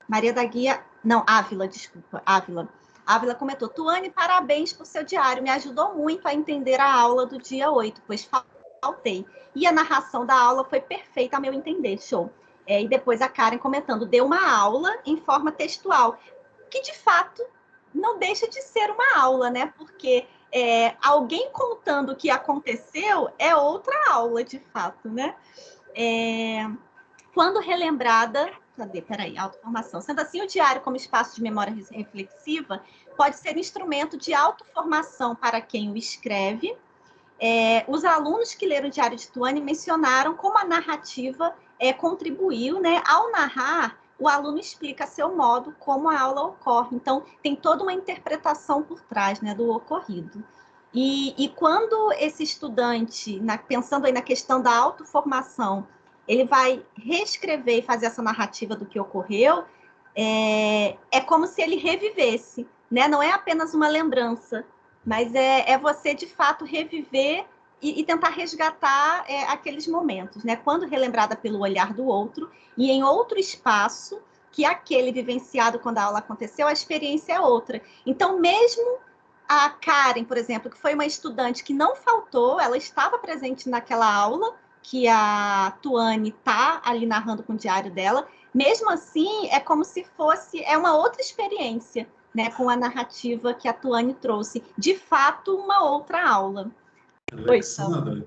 Maria da Guia... Não, Ávila, desculpa. Ávila comentou: Tuane, parabéns por seu diário. Me ajudou muito a entender a aula do dia 8, pois faltei. E a narração da aula foi perfeita, a meu entender. Show. E depois a Karen comentando: deu uma aula em forma textual, que de fato não deixa de ser uma aula, né? Porque alguém contando o que aconteceu é outra aula, de fato, né? Quando relembrada... autoformação. Sendo assim, o diário como espaço de memória reflexiva pode ser instrumento de autoformação para quem o escreve. Os alunos que leram o Diário de Tuane mencionaram como a narrativa contribuiu, né? Ao narrar, o aluno explica a seu modo como a aula ocorre. Então, tem toda uma interpretação por trás, né, do ocorrido. E quando esse estudante, pensando aí na questão da autoformação, ele vai reescrever e fazer essa narrativa do que ocorreu, é como se ele revivesse, né? Não é apenas uma lembrança, mas é você, de fato, reviver e tentar resgatar aqueles momentos, né? Quando relembrada pelo olhar do outro e em outro espaço que aquele vivenciado quando a aula aconteceu, a experiência é outra. Então, mesmo a Karen, por exemplo, que foi uma estudante que não faltou, ela estava presente naquela aula, que a Tuane está ali narrando com o diário dela. Mesmo assim, é como se fosse uma outra experiência, né, com a narrativa que a Tuane trouxe. De fato, uma outra aula. Alexandra,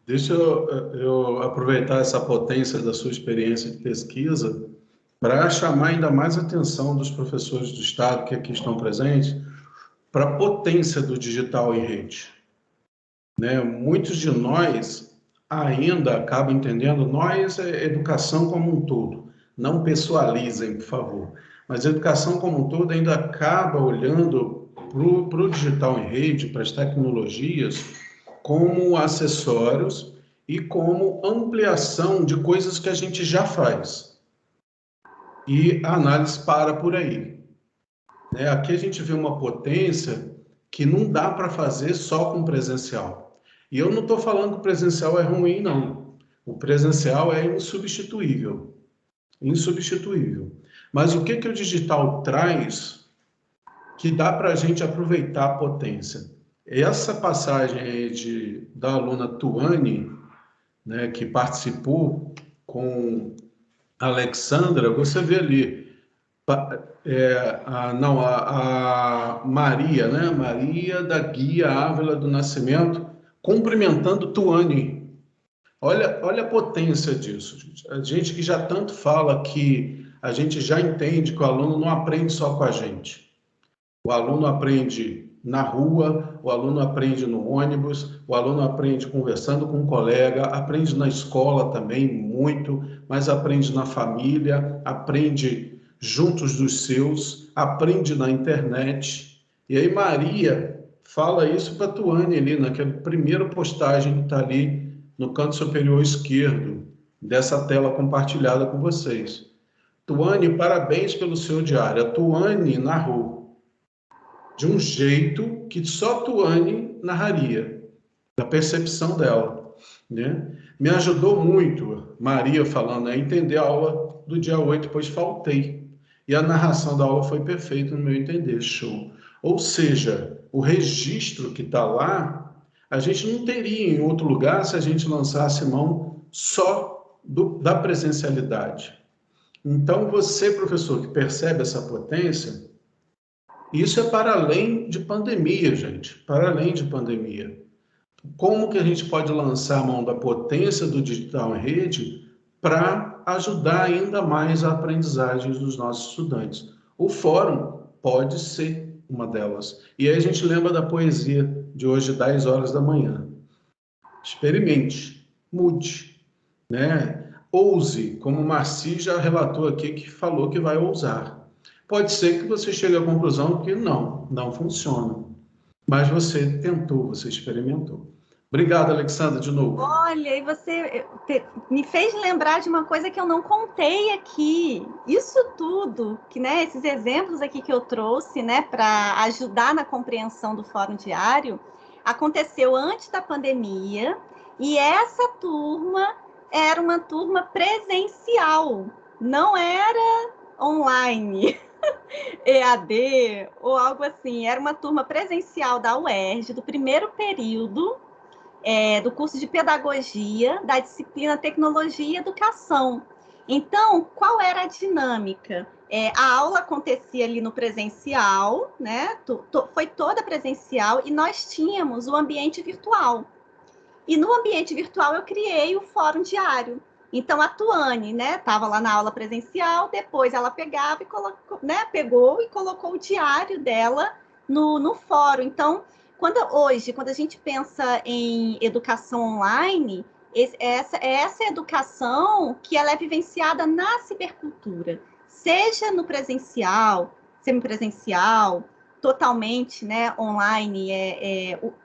deixa eu aproveitar essa potência da sua experiência de pesquisa para chamar ainda mais a atenção dos professores do Estado que aqui estão presentes para a potência do digital em rede. Né? Muitos de nós ainda acabam entendendo, nós é educação como um todo. Não pessoalizem, por favor. Mas a educação como um todo ainda acaba olhando para o digital em rede, para as tecnologias, como acessórios e como ampliação de coisas que a gente já faz. E a análise para por aí. Né? Aqui a gente vê uma potência que não dá para fazer só com presencial. E eu não estou falando que o presencial é ruim, não. O presencial é insubstituível. Insubstituível. Mas o que o digital traz que dá para a gente aproveitar a potência? Essa passagem aí da aluna Tuane, né, que participou com a Alexandra, você vê ali, a Maria, né? Maria da Guia Ávila do Nascimento, cumprimentando Tuane. Olha a potência disso, gente. A gente que já tanto fala que a gente já entende que o aluno não aprende só com a gente. O aluno aprende na rua, o aluno aprende no ônibus, o aluno aprende conversando com um colega, aprende na escola também muito, mas aprende na família, aprende juntos dos seus, aprende na internet. E aí Maria fala isso para a Tuane ali, naquela primeira postagem que está ali no canto superior esquerdo dessa tela compartilhada com vocês. Tuane, parabéns pelo seu diário. A Tuane narrou de um jeito que só Tuane narraria, da percepção dela, né? Me ajudou muito, Maria falando, a entender a aula do dia 8, pois faltei. E a narração da aula foi perfeita no meu entender, show. Ou seja, o registro que está lá, a gente não teria em outro lugar se a gente lançasse mão só da presencialidade. Então, você, professor, que percebe essa potência, isso é para além de pandemia, gente, para além de pandemia. Como que a gente pode lançar a mão da potência do digital em rede para ajudar ainda mais a aprendizagem dos nossos estudantes? O fórum pode ser uma delas. E aí a gente lembra da poesia de hoje, 10 horas da manhã. Experimente, mude, né? Ouse, como o Marci já relatou aqui, que falou que vai ousar. Pode ser que você chegue à conclusão que não funciona. Mas você tentou, você experimentou. Obrigado, Alexandra, de novo. Olha, e você me fez lembrar de uma coisa que eu não contei aqui. Isso tudo, que, né, esses exemplos aqui que eu trouxe, né, para ajudar na compreensão do Fórum Diário, aconteceu antes da pandemia, e essa turma era uma turma presencial, não era online. EAD ou algo assim, era uma turma presencial da UERJ, do primeiro período, do curso de Pedagogia, da disciplina Tecnologia e Educação. Então, qual era a dinâmica? A aula acontecia ali no presencial, né? Foi toda presencial, e nós tínhamos o ambiente virtual. E no ambiente virtual eu criei o Fórum Diário. Então, a Tuane, né, estava lá na aula presencial, depois ela pegava e colocou, né, pegou e colocou o diário dela no fórum. Então, quando a gente pensa em educação online, essa educação que ela é vivenciada na cibercultura, seja no presencial, semipresencial, totalmente, né, online.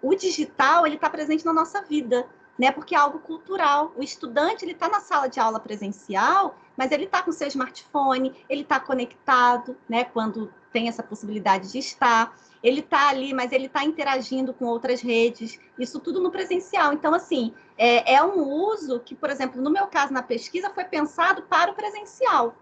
O digital, ele está presente na nossa vida, né, porque é algo cultural. O estudante, ele está na sala de aula presencial, mas ele está com seu smartphone, ele está conectado, né, quando tem essa possibilidade de estar. Ele está ali, mas ele está interagindo com outras redes, isso tudo no presencial. Então, assim, é um uso que, por exemplo, no meu caso, na pesquisa, foi pensado para o presencial.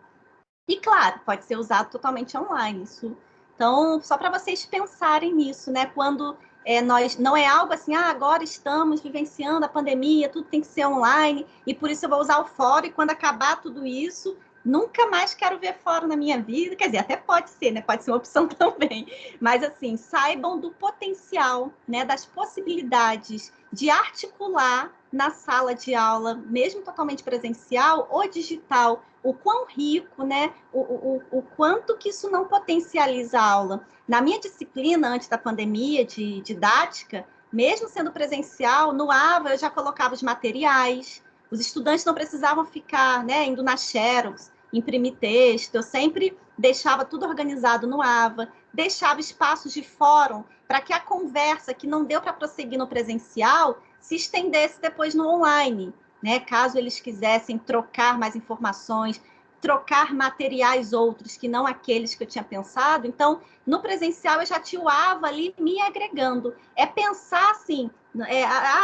E, claro, pode ser usado totalmente online, isso Então, só para vocês pensarem nisso, né? Quando nós não é algo assim, agora estamos vivenciando a pandemia, tudo tem que ser online, e por isso eu vou usar o fórum, e quando acabar tudo isso, nunca mais quero ver fórum na minha vida. Quer dizer, até pode ser, né? Pode ser uma opção também. Mas, assim, saibam do potencial, né? Das possibilidades de articular na sala de aula, mesmo totalmente presencial ou digital, o quão rico, né? O quanto que isso não potencializa a aula. Na minha disciplina, antes da pandemia, de didática, mesmo sendo presencial, no AVA eu já colocava os materiais, os estudantes não precisavam ficar, né, indo na Xerox, imprimir texto, eu sempre deixava tudo organizado no AVA, deixava espaços de fórum para que a conversa que não deu para prosseguir no presencial se estendesse depois no online, né? Caso eles quisessem trocar mais informações, trocar materiais outros que não aqueles que eu tinha pensado. Então, no presencial eu já tinha o AVA ali me agregando. É pensar assim,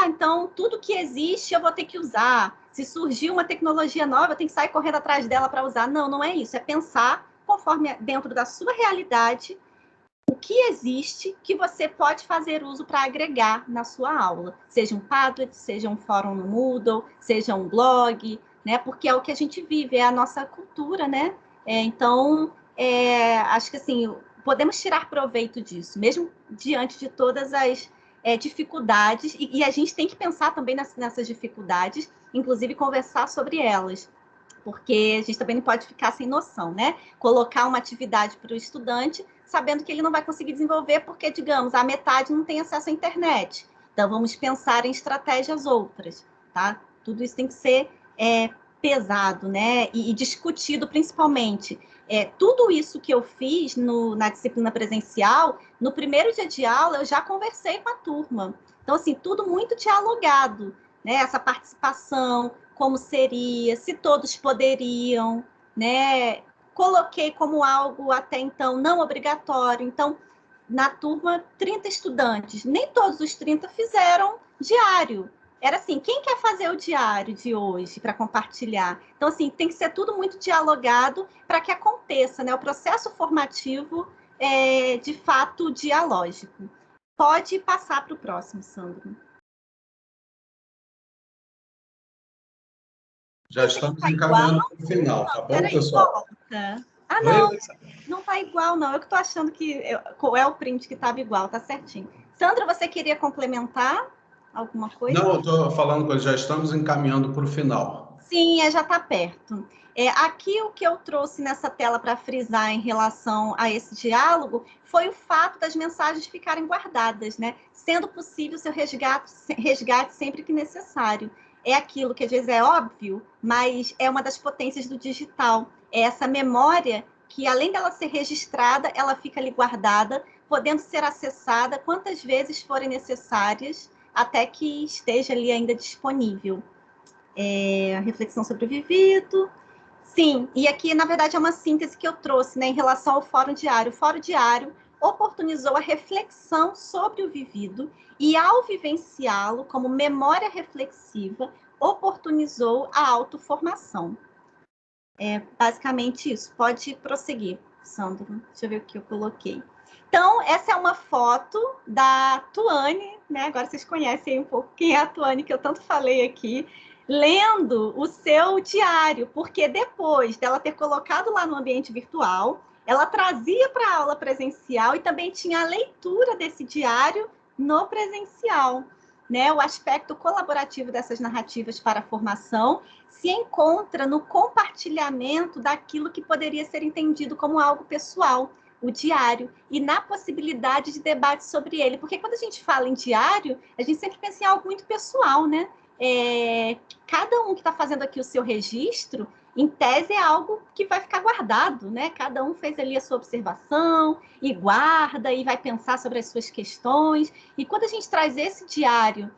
então tudo que existe eu vou ter que usar. Se surgir uma tecnologia nova, eu tenho que sair correndo atrás dela para usar. Não, não é isso. É pensar conforme dentro da sua realidade o que existe que você pode fazer uso para agregar na sua aula. Seja um Padlet, seja um fórum no Moodle, seja um blog, né? Porque é o que a gente vive, é a nossa cultura, né? Então, acho que assim, podemos tirar proveito disso, mesmo diante de todas as dificuldades, e a gente tem que pensar também nessas dificuldades, inclusive conversar sobre elas, porque a gente também não pode ficar sem noção, né? Colocar uma atividade para o estudante, sabendo que ele não vai conseguir desenvolver porque, digamos, a metade não tem acesso à internet. Então, vamos pensar em estratégias outras, tá? Tudo isso tem que ser pesado, né? E discutido principalmente. Tudo isso que eu fiz na disciplina presencial, no primeiro dia de aula, eu já conversei com a turma. Então, assim, tudo muito dialogado, né? Essa participação, como seria, se todos poderiam, né? Coloquei como algo até então não obrigatório. Então, na turma, 30 estudantes. Nem todos os 30 fizeram diário. Era assim, quem quer fazer o diário de hoje para compartilhar? Então, assim, tem que ser tudo muito dialogado para que aconteça, né? O processo formativo de fato, dialógico. Pode passar para o próximo, Sandro. Já estamos encaminhando para o final, tá bom, pessoal? Não está igual, não. Eu que estou achando que é o print que estava igual, tá certinho. Sandra, você queria complementar alguma coisa? Não, eu estou falando que já estamos encaminhando para o final. Sim, já está perto. Aqui o que eu trouxe nessa tela para frisar em relação a esse diálogo foi o fato das mensagens ficarem guardadas, né? Sendo possível seu resgate sempre que necessário. É aquilo que às vezes é óbvio, mas é uma das potências do digital. É essa memória que, além dela ser registrada, ela fica ali guardada, podendo ser acessada quantas vezes forem necessárias, até que esteja ali ainda disponível. A reflexão sobre o vivido. Sim, e aqui, na verdade, é uma síntese que eu trouxe, né, em relação ao Fórum Diário. O Fórum Diário oportunizou a reflexão sobre o vivido e, ao vivenciá-lo como memória reflexiva, oportunizou a autoformação. Basicamente isso. Pode prosseguir, Sandro. Deixa eu ver o que eu coloquei. Então, essa é uma foto da Tuane, né? Agora vocês conhecem um pouco quem é a Tuane, que eu tanto falei aqui, lendo o seu diário, porque depois dela ter colocado lá no ambiente virtual, ela trazia para a aula presencial e também tinha a leitura desse diário no presencial, né? O aspecto colaborativo dessas narrativas para a formação se encontra no compartilhamento daquilo que poderia ser entendido como algo pessoal, o diário, e na possibilidade de debate sobre ele. Porque quando a gente fala em diário, a gente sempre pensa em algo muito pessoal, né? Cada um que está fazendo aqui o seu registro, em tese, é algo que vai ficar guardado, né? Cada um fez ali a sua observação e guarda e vai pensar sobre as suas questões. E quando a gente traz esse diário,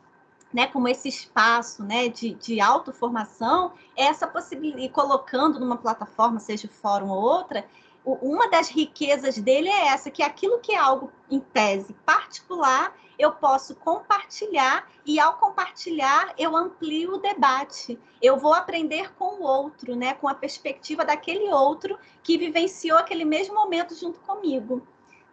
né, como esse espaço, né, de autoformação, essa possibilidade, e colocando numa plataforma, seja fórum ou outra, uma das riquezas dele é essa, que aquilo que é algo, em tese, particular, eu posso compartilhar, e ao compartilhar, eu amplio o debate. Eu vou aprender com o outro, né, com a perspectiva daquele outro que vivenciou aquele mesmo momento junto comigo.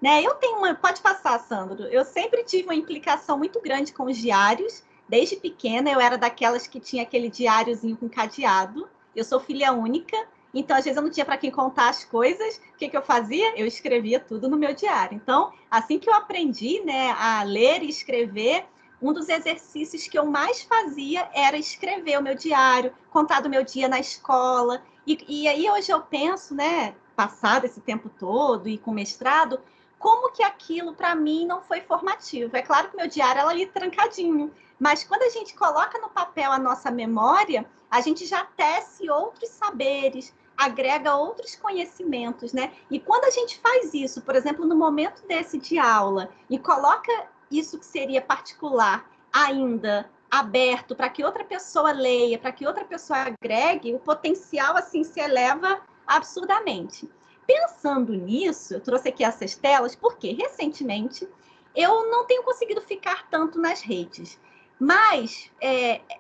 né? Eu tenho uma... Pode passar, Sandro. Eu sempre tive uma implicação muito grande com os diários. Desde pequena, eu era daquelas que tinha aquele diáriozinho com cadeado. Eu sou filha única, então, às vezes, eu não tinha para quem contar as coisas. O que eu fazia? Eu escrevia tudo no meu diário. Então, assim que eu aprendi, né, a ler e escrever, um dos exercícios que eu mais fazia era escrever o meu diário, contar do meu dia na escola. E aí, hoje eu penso, né, passado esse tempo todo e com mestrado, como que aquilo, para mim, não foi formativo. É claro que meu diário era ali trancadinho, mas quando a gente coloca no papel a nossa memória, a gente já tece outros saberes, agrega outros conhecimentos, né? E quando a gente faz isso, por exemplo, no momento desse de aula, e coloca isso que seria particular ainda aberto para que outra pessoa leia, para que outra pessoa agregue, o potencial assim se eleva absurdamente. Pensando nisso, eu trouxe aqui essas telas porque recentemente eu não tenho conseguido ficar tanto nas redes. Mas,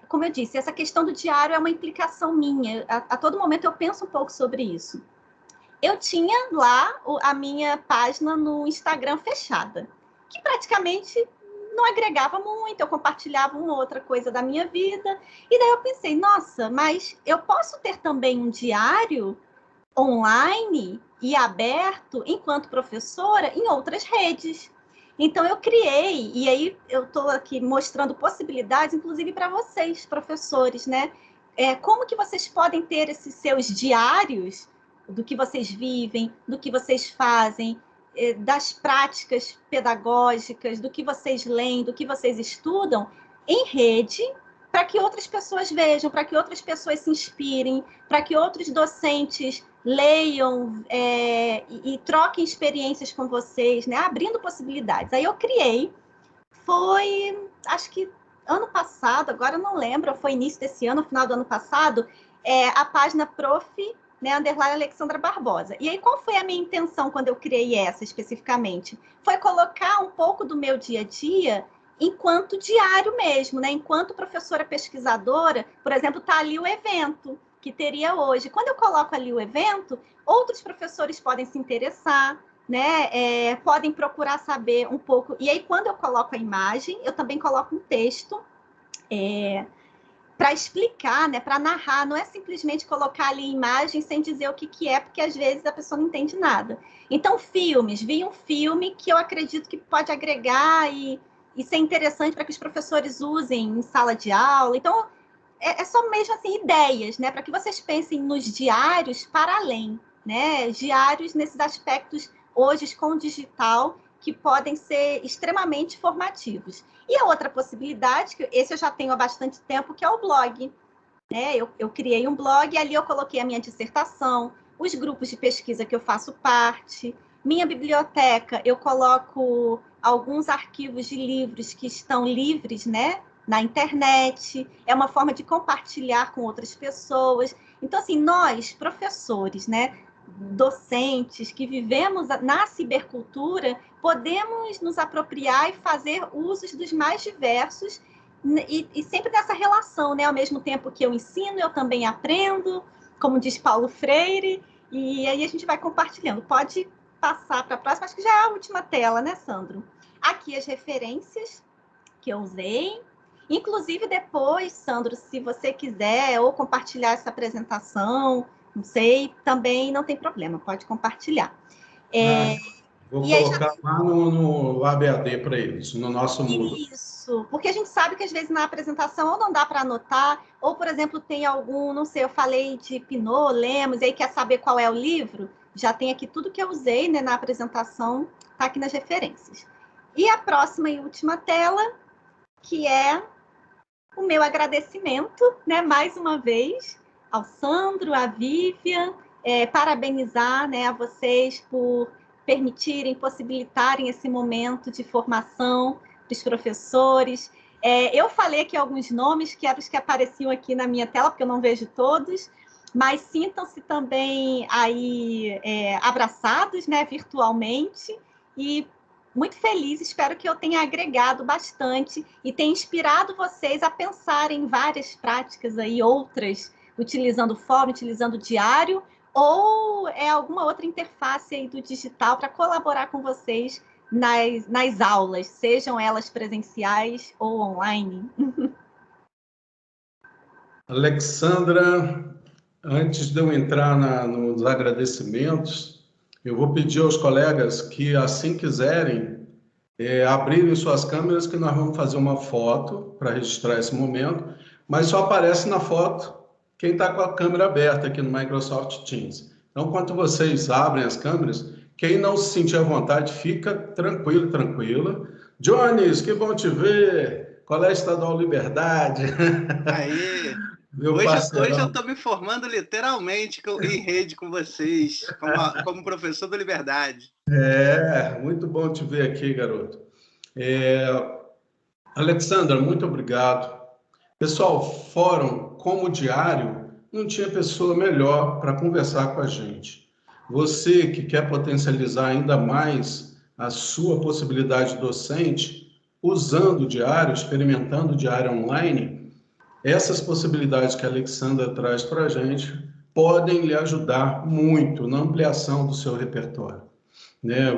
como eu disse, essa questão do diário é uma implicação minha. A todo momento eu penso um pouco sobre isso. Eu tinha lá a minha página no Instagram fechada, que praticamente não agregava muito, eu compartilhava uma outra coisa da minha vida. E daí eu pensei, nossa, mas eu posso ter também um diário online e aberto, enquanto professora, em outras redes. Então, eu criei, e aí eu estou aqui mostrando possibilidades, inclusive para vocês, professores, né? Como que vocês podem ter esses seus diários do que vocês vivem, do que vocês fazem, das práticas pedagógicas, do que vocês leem, do que vocês estudam, em rede, para que outras pessoas vejam, para que outras pessoas se inspirem, para que outros docentes leiam e troquem experiências com vocês, né? Abrindo possibilidades. Aí eu criei, acho que ano passado, agora eu não lembro, foi início desse ano, final do ano passado, a página Prof, né, _ Alexandra Barbosa. E aí, qual foi a minha intenção quando eu criei essa especificamente? Foi colocar um pouco do meu dia a dia enquanto diário mesmo, né? Enquanto professora pesquisadora, por exemplo, está ali o evento que teria hoje. Quando eu coloco ali o evento, outros professores podem se interessar, né? Podem procurar saber um pouco. E aí, quando eu coloco a imagem, eu também coloco um texto para explicar, né? Para narrar. Não é simplesmente colocar ali imagem sem dizer o que é, porque às vezes a pessoa não entende nada. Então, filmes. Vi um filme que eu acredito que pode agregar e ser interessante para que os professores usem em sala de aula. Então, é só mesmo assim ideias, né? Para que vocês pensem nos diários para além, né? Diários nesses aspectos hoje com o digital que podem ser extremamente formativos. E a outra possibilidade, que esse eu já tenho há bastante tempo, que é o blog. Né? Eu criei um blog e ali eu coloquei a minha dissertação, os grupos de pesquisa que eu faço parte, minha biblioteca, eu coloco alguns arquivos de livros que estão livres, né? Na internet, é uma forma de compartilhar com outras pessoas. Então, assim, nós, professores, né, docentes, que vivemos na cibercultura, podemos nos apropriar e fazer usos dos mais diversos e sempre nessa relação, né? Ao mesmo tempo que eu ensino, eu também aprendo, como diz Paulo Freire, e aí a gente vai compartilhando. Pode passar para a próxima, acho que já é a última tela, né, Sandro? Aqui as referências que eu usei. Inclusive, depois, Sandro, se você quiser ou compartilhar essa apresentação, não sei, também não tem problema, pode compartilhar. Vou colocar lá no ABAD para eles, no nosso Moodle. Isso, porque a gente sabe que às vezes na apresentação ou não dá para anotar, ou, por exemplo, tem algum, não sei, eu falei de Pinot, Lemos, e aí quer saber qual é o livro, já tem aqui tudo que eu usei, né, na apresentação, está aqui nas referências. E a próxima e última tela, que é o meu agradecimento, né, mais uma vez, ao Sandro, à Vivian, parabenizar, né, a vocês por permitirem, possibilitarem esse momento de formação dos professores. Eu falei aqui alguns nomes, que eram os que apareciam aqui na minha tela, porque eu não vejo todos, mas sintam-se também aí abraçados, né, virtualmente, e muito feliz, espero que eu tenha agregado bastante e tenha inspirado vocês a pensar em várias práticas aí, outras, utilizando o fórum, utilizando o diário, ou é alguma outra interface aí do digital para colaborar com vocês nas aulas, sejam elas presenciais ou online? Alexandra, antes de eu entrar nos agradecimentos, eu vou pedir aos colegas que, assim quiserem, abrirem suas câmeras, que nós vamos fazer uma foto para registrar esse momento, mas só aparece na foto quem está com a câmera aberta aqui no Microsoft Teams. Então, quando vocês abrem as câmeras, quem não se sentir à vontade, fica tranquilo, tranquila. Jones, que bom te ver! Colégio Estadual Liberdade. Aí, hoje eu estou me formando literalmente em rede com vocês, como professor da Liberdade. Muito bom te ver aqui, garoto. Alexandra, muito obrigado. Pessoal, fórum como diário, não tinha pessoa melhor para conversar com a gente. Você que quer potencializar ainda mais a sua possibilidade docente, usando o diário, experimentando o diário online, essas possibilidades que a Alexandra traz para a gente podem lhe ajudar muito na ampliação do seu repertório.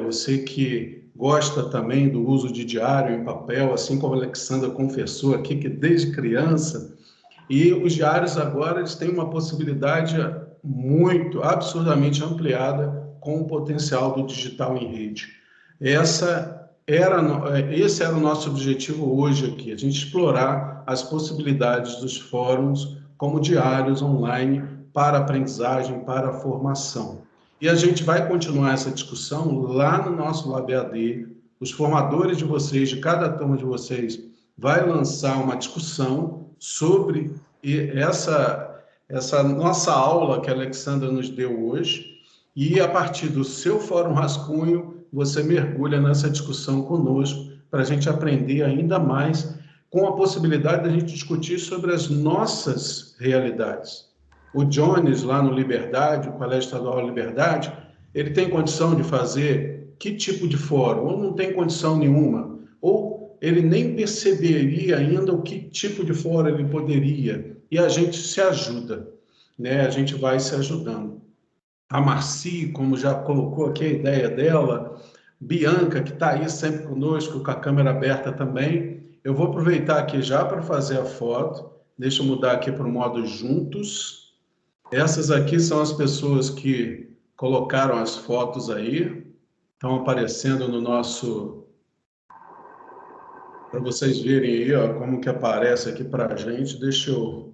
Você que gosta também do uso de diário em papel, assim como a Alexandra confessou aqui, que desde criança, e os diários agora eles têm uma possibilidade muito, absurdamente ampliada com o potencial do digital em rede. Esse era o nosso objetivo hoje aqui, a gente explorar as possibilidades dos fóruns como diários online para aprendizagem, para formação. E a gente vai continuar essa discussão lá no nosso Lab AD. Os formadores de vocês, de cada turma de vocês, vai lançar uma discussão sobre essa nossa aula que a Alexandra nos deu hoje. E a partir do seu Fórum Rascunho, você mergulha nessa discussão conosco para a gente aprender ainda mais com a possibilidade de a gente discutir sobre as nossas realidades. O Jones, lá no Liberdade, o Colégio Estadual Liberdade, ele tem condição de fazer que tipo de fórum? Ou não tem condição nenhuma? Ou ele nem perceberia ainda o que tipo de fórum ele poderia? E a gente se ajuda, A gente vai se ajudando. A Marci, como já colocou aqui a ideia dela, Bianca, que está aí sempre conosco, com a câmera aberta também. Eu vou aproveitar aqui já para fazer a foto. Deixa eu mudar aqui para o modo juntos. Essas aqui são as pessoas que colocaram as fotos aí, estão aparecendo no nosso... Para vocês verem aí, ó, como que aparece aqui para a gente. Deixa eu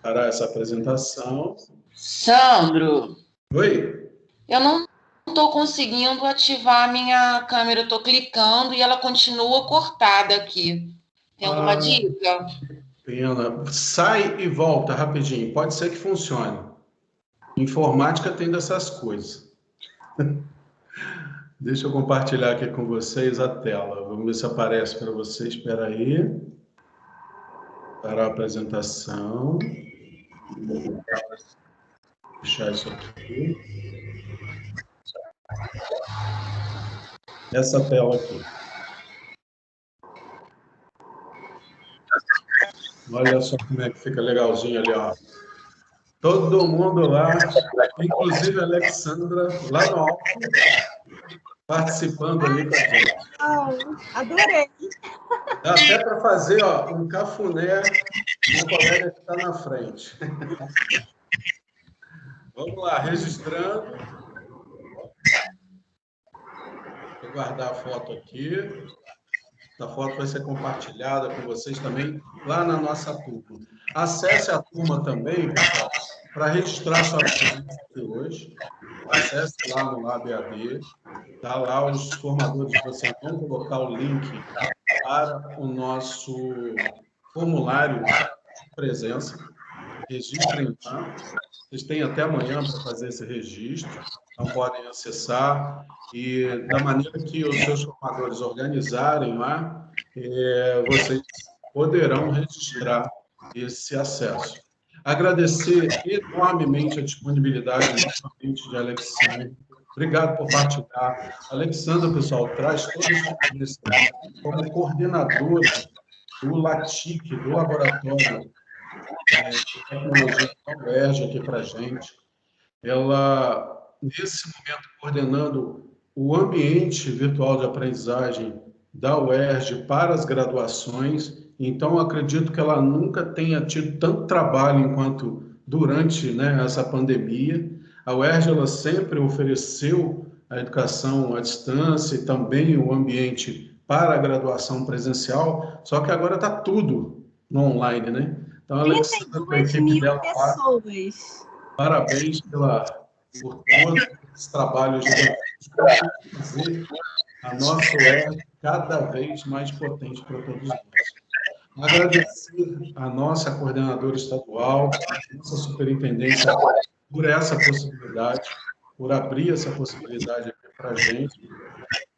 parar essa apresentação. Sandro. Oi? Eu não estou conseguindo ativar a minha câmera, eu estou clicando e ela continua cortada aqui. Tem alguma dica? Pena. Sai e volta rapidinho. Pode ser que funcione. Informática tem dessas coisas. Deixa eu compartilhar aqui com vocês a tela. Vamos ver se aparece para vocês. Espera aí. Para a apresentação. Vou fechar isso aqui. Essa tela aqui. Olha só como é que fica legalzinho ali, ó. Todo mundo lá, inclusive a Alexandra, lá no alto, participando ali com a gente. Adorei! Dá até para fazer um cafuné no colega que está na frente. Vamos lá, registrando. Vou guardar a foto aqui. Essa foto vai ser compartilhada com vocês também lá na nossa turma. Acesse a turma também, pessoal, para registrar sua presença aqui hoje. Acesse lá no Lab AD. Tá lá, os formadores de vocês vão colocar o link para o nosso formulário de presença. Registrem lá. Vocês têm até amanhã para fazer esse registro. Então, podem acessar. E da maneira que os seus formadores organizarem lá, vocês poderão registrar esse acesso. Agradecer enormemente a disponibilidade novamente de Alexandra. Obrigado por partilhar. Alexandra, pessoal, traz todo esse conhecimento como coordenadora do LATIC, do Laboratório de Tecnologia da UERJ aqui para a gente. ela, nesse momento, coordenando o ambiente virtual de aprendizagem da UERJ para as graduações. Então, acredito que ela nunca tenha tido tanto trabalho enquanto durante, né, essa pandemia. A UERJ ela sempre ofereceu a educação à distância e também o ambiente para a graduação presencial, só que agora está tudo no online, né? Então, a Alexandra, com a equipe dela lá, parabéns por todos os trabalhos de fazer a nossa UERJ cada vez mais potente para todos nós. Agradecer a nossa coordenadora estadual, nossa superintendência, por essa possibilidade, por abrir essa possibilidade aqui para a gente.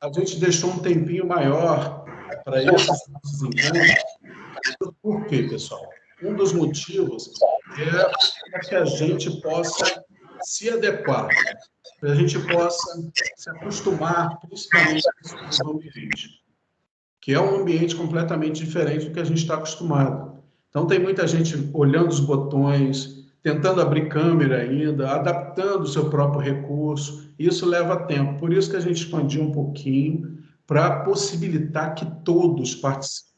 A gente deixou um tempinho maior para esses nossos encontros. Por quê, pessoal? Um dos motivos é para que a gente possa se adequar, para a gente possa se acostumar, principalmente com esse ambiente, que é um ambiente completamente diferente do que a gente está acostumado. Então, tem muita gente olhando os botões, tentando abrir câmera ainda, adaptando o seu próprio recurso. Isso leva tempo. Por isso que a gente expandiu um pouquinho para possibilitar que todos participem,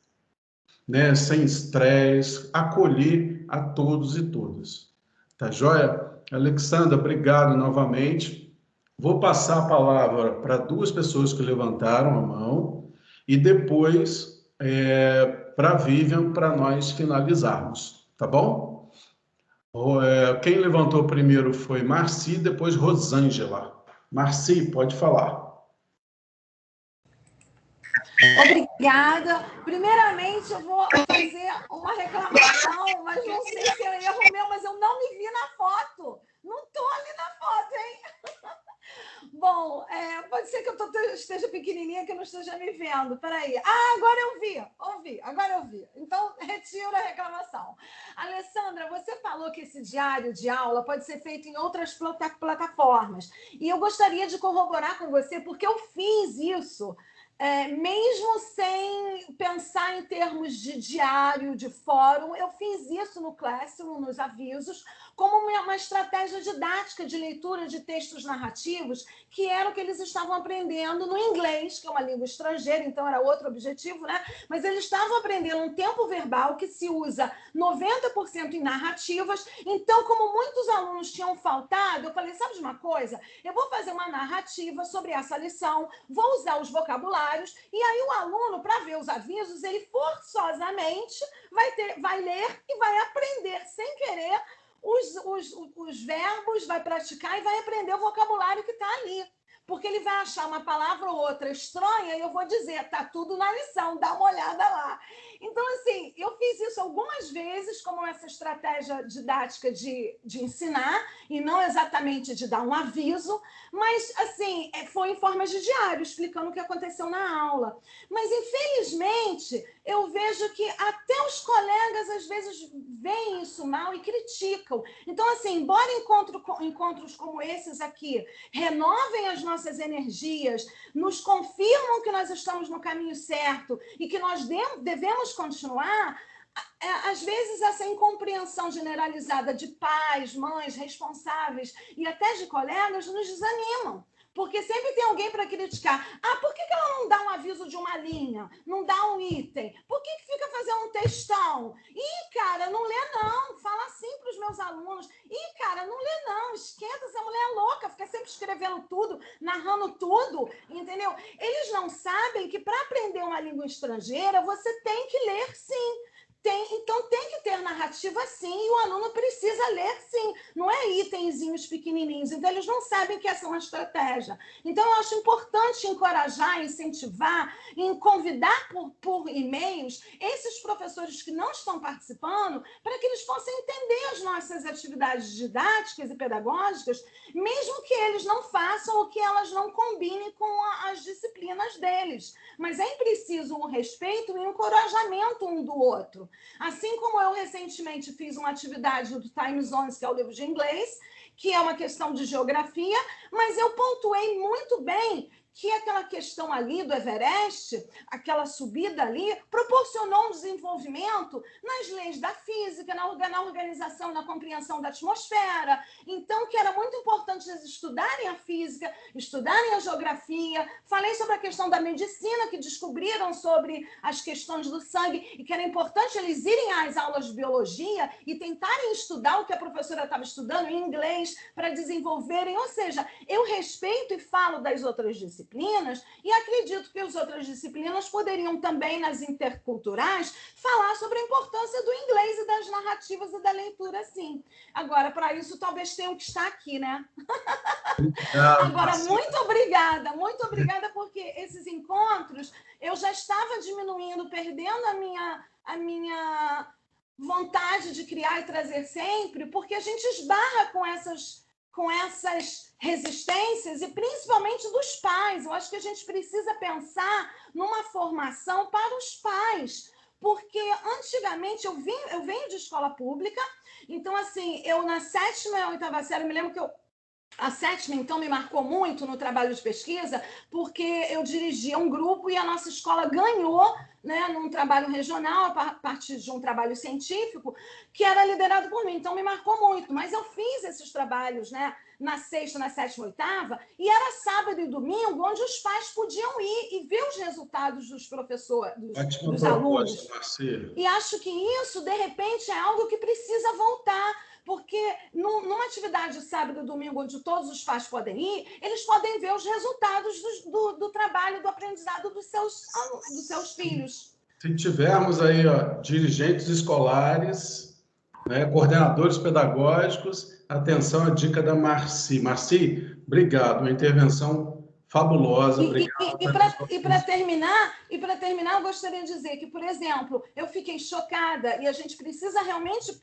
né? Sem estresse, acolher a todos e todas. Tá joia? Alexandra, obrigado novamente. Vou passar a palavra para duas pessoas que levantaram a mão e depois para a Vivian, para nós finalizarmos, tá bom? Quem levantou primeiro foi Marci, depois Rosângela. Marci, pode falar. Obrigada. Primeiramente, eu vou fazer uma reclamação, mas não sei se é erro meu, mas eu não me vi na foto. Não estou ali na foto, hein? Bom, pode ser que eu esteja pequenininha, que eu não esteja me vendo. Peraí. Agora eu agora eu vi. Então, retiro a reclamação. Alessandra, você falou que esse diário de aula pode ser feito em outras plataformas. E eu gostaria de corroborar com você, porque eu fiz isso mesmo sem pensar em termos de diário, de fórum. Eu fiz isso no Classroom, nos avisos, como uma estratégia didática de leitura de textos narrativos, que era o que eles estavam aprendendo no inglês, que é uma língua estrangeira, então era outro objetivo, né? Mas eles estavam aprendendo um tempo verbal que se usa 90% em narrativas. Então, como muitos alunos tinham faltado, eu falei, sabe de uma coisa? Eu vou fazer uma narrativa sobre essa lição, vou usar os vocabulários, e aí o aluno, para ver os avisos, ele forçosamente vai ler e vai aprender, sem querer, os verbos, vai praticar e vai aprender o vocabulário que está ali. Porque ele vai achar uma palavra ou outra estranha e eu vou dizer, tá tudo na lição, dá uma olhada lá. Então, assim, eu fiz isso algumas vezes como essa estratégia didática de ensinar e não exatamente de dar um aviso, mas, assim, foi em forma de diário, explicando o que aconteceu na aula. Mas, infelizmente, eu vejo que até os colegas, às vezes, veem isso mal e criticam. Então, assim, embora encontros como esses aqui renovem as nossas energias, nos confirmam que nós estamos no caminho certo e que nós devemos continuar, às vezes essa incompreensão generalizada de pais, mães, responsáveis e até de colegas nos desanimam. Porque sempre tem alguém para criticar. Por que ela não dá um aviso de uma linha? Não dá um item? Por que fica fazendo um textão? Cara, não lê não. Fala assim para os meus alunos. Cara, não lê não. Esquenta, essa mulher é louca. Fica sempre escrevendo tudo, narrando tudo. Entendeu? Eles não sabem que para aprender uma língua estrangeira, você tem que ler sim. Então, tem que ter narrativa, sim, e o aluno precisa ler, sim. Não é itenzinhos pequenininhos. Então, eles não sabem que essa é uma estratégia. Então, eu acho importante encorajar, incentivar, convidar por e-mails esses professores que não estão participando para que eles possam entender as nossas atividades didáticas e pedagógicas, mesmo que eles não façam ou que elas não combinem com as disciplinas deles. Mas é preciso um respeito e um encorajamento um do outro. Assim como eu recentemente fiz uma atividade do Time Zones, que é o livro de inglês, que é uma questão de geografia, mas eu pontuei muito bem que aquela questão ali do Everest, aquela subida ali, proporcionou um desenvolvimento nas leis da física, na organização, na compreensão da atmosfera. Então, que era muito importante eles estudarem a física, estudarem a geografia. Falei sobre a questão da medicina, que descobriram sobre as questões do sangue, e que era importante eles irem às aulas de biologia e tentarem estudar o que a professora estava estudando em inglês para desenvolverem. Ou seja, eu respeito e falo das outras disciplinas e acredito que as outras disciplinas poderiam também, nas interculturais, falar sobre a importância do inglês e das narrativas e da leitura, sim. Agora, para isso, talvez tenham que estar aqui, né? Agora, muito obrigada, porque esses encontros eu já estava diminuindo, perdendo a minha vontade de criar e trazer sempre, porque a gente esbarra com essas resistências, e principalmente dos pais. Eu acho que a gente precisa pensar numa formação para os pais, porque antigamente eu venho de escola pública, então assim, eu na 7ª e 8ª série, eu me lembro que a 7ª, então, me marcou muito no trabalho de pesquisa, porque eu dirigia um grupo e a nossa escola ganhou, né, num trabalho regional, a partir de um trabalho científico, que era liderado por mim. Então, me marcou muito. Mas eu fiz esses trabalhos, né, na 6ª, na 7ª, 8ª, e era sábado e domingo, onde os pais podiam ir e ver os resultados dos professores, dos alunos. E acho que isso, de repente, é algo que precisa voltar. Porque numa atividade de sábado e domingo, onde todos os pais podem ir, eles podem ver os resultados do trabalho, do aprendizado dos seus filhos. Se tivermos aí, dirigentes escolares, né, coordenadores pedagógicos, atenção à dica da Marci. Marci, obrigado, uma intervenção fabulosa. E para terminar, eu gostaria de dizer que, por exemplo, eu fiquei chocada, e a gente precisa realmente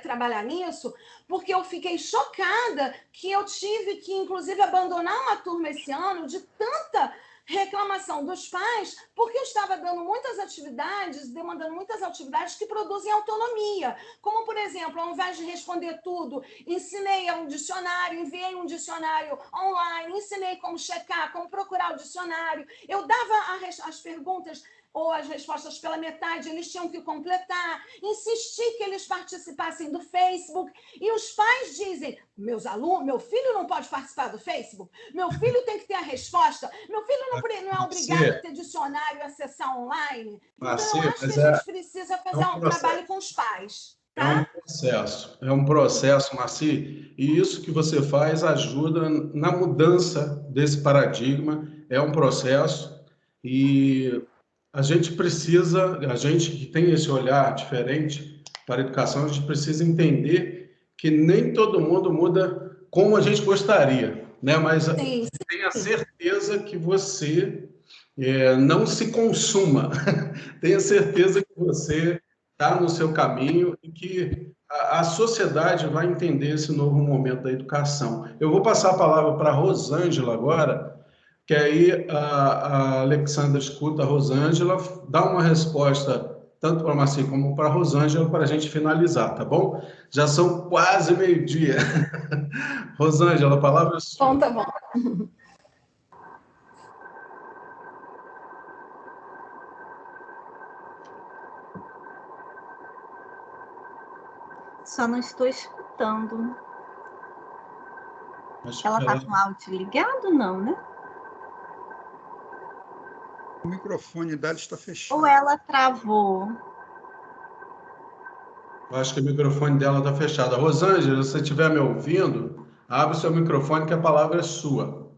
trabalhar nisso, porque eu fiquei chocada que eu tive que, inclusive, abandonar uma turma esse ano de tanta reclamação dos pais, porque eu estava dando muitas atividades, demandando muitas atividades que produzem autonomia. Como, por exemplo, ao invés de responder tudo, ensinei um dicionário, enviei um dicionário online, ensinei como checar, como procurar o dicionário. Eu dava as perguntas ou as respostas pela metade, eles tinham que completar, insisti que eles participassem do Facebook, e os pais dizem, meu filho não pode participar do Facebook, meu filho tem que ter a resposta, meu filho não é obrigado a ter dicionário e acessar online. Então, eu acho que a gente precisa fazer um trabalho com os pais. Tá? É um processo, Marci, e isso que você faz ajuda na mudança desse paradigma, é um processo, e a gente que tem esse olhar diferente para a educação, a gente precisa entender que nem todo mundo muda como a gente gostaria, né? Mas tenha certeza que você não se consuma, tenha certeza que você está no seu caminho e que a sociedade vai entender esse novo momento da educação. Eu vou passar a palavra para a Rosângela agora, que aí a Alexandra escuta a Rosângela, dá uma resposta tanto para a Marci como para a Rosângela, para a gente finalizar, tá bom? Já são quase meio-dia. Rosângela, a palavra é sua. Bom, tá bom. Só não estou escutando. Ela está com o áudio ligado, não, né? O microfone dela está fechado. Ou ela travou? Eu acho que o microfone dela está fechado. Rosângela, se você estiver me ouvindo, abre o seu microfone que a palavra é sua.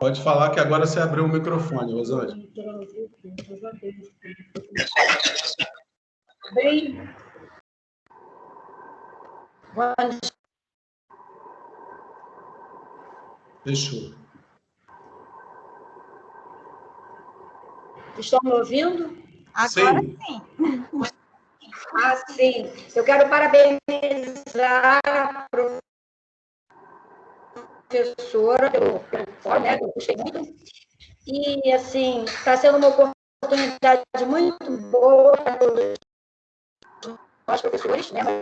Pode falar que agora você abriu o microfone, Rosângela. Bem, Fechou. estão me ouvindo? Agora Sim. Sim. Eu quero parabenizar a professora pelo fórum, né? Eu gostei muito. E, assim, está sendo uma oportunidade muito boa nós, professores, né?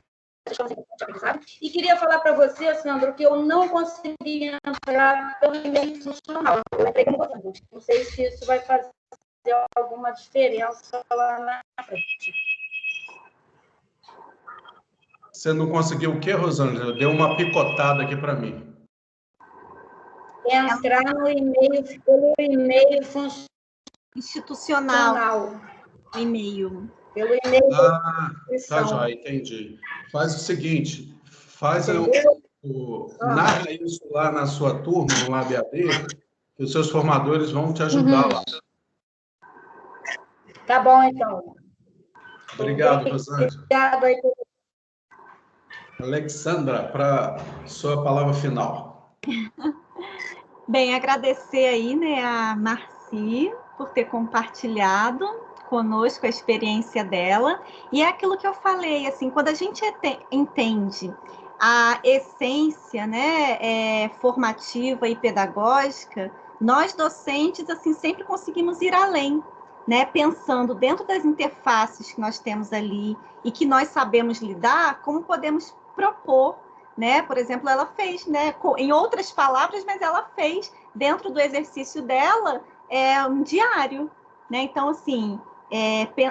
E queria falar para você, Sandro, que eu não consegui entrar pelo e-mail institucional. Eu entrei como contribuinte. Não sei se isso vai fazer alguma diferença lá na frente. Você não conseguiu o quê, Rosângela? Deu uma picotada aqui para mim. Entrar no e-mail, pelo e-mail institucional. E-mail. Pelo e-mail. Tá já, entendi. Faz o seguinte, narra isso lá na sua turma, no LabAD, que os seus formadores vão te ajudar lá. Tá bom, então. Obrigado, Rosângela. Obrigado aí. Alexandra, para sua palavra final. Bem, agradecer aí, né, a Marci por ter compartilhado conosco a experiência dela. E é aquilo que eu falei, assim, quando a gente entende a essência, né, formativa e pedagógica, nós docentes, assim, sempre conseguimos ir além, né, pensando dentro das interfaces que nós temos ali e que nós sabemos lidar, como podemos propor, né? Por exemplo, ela fez, né, em outras palavras, mas ela fez dentro do exercício dela um diário, né? Então, assim,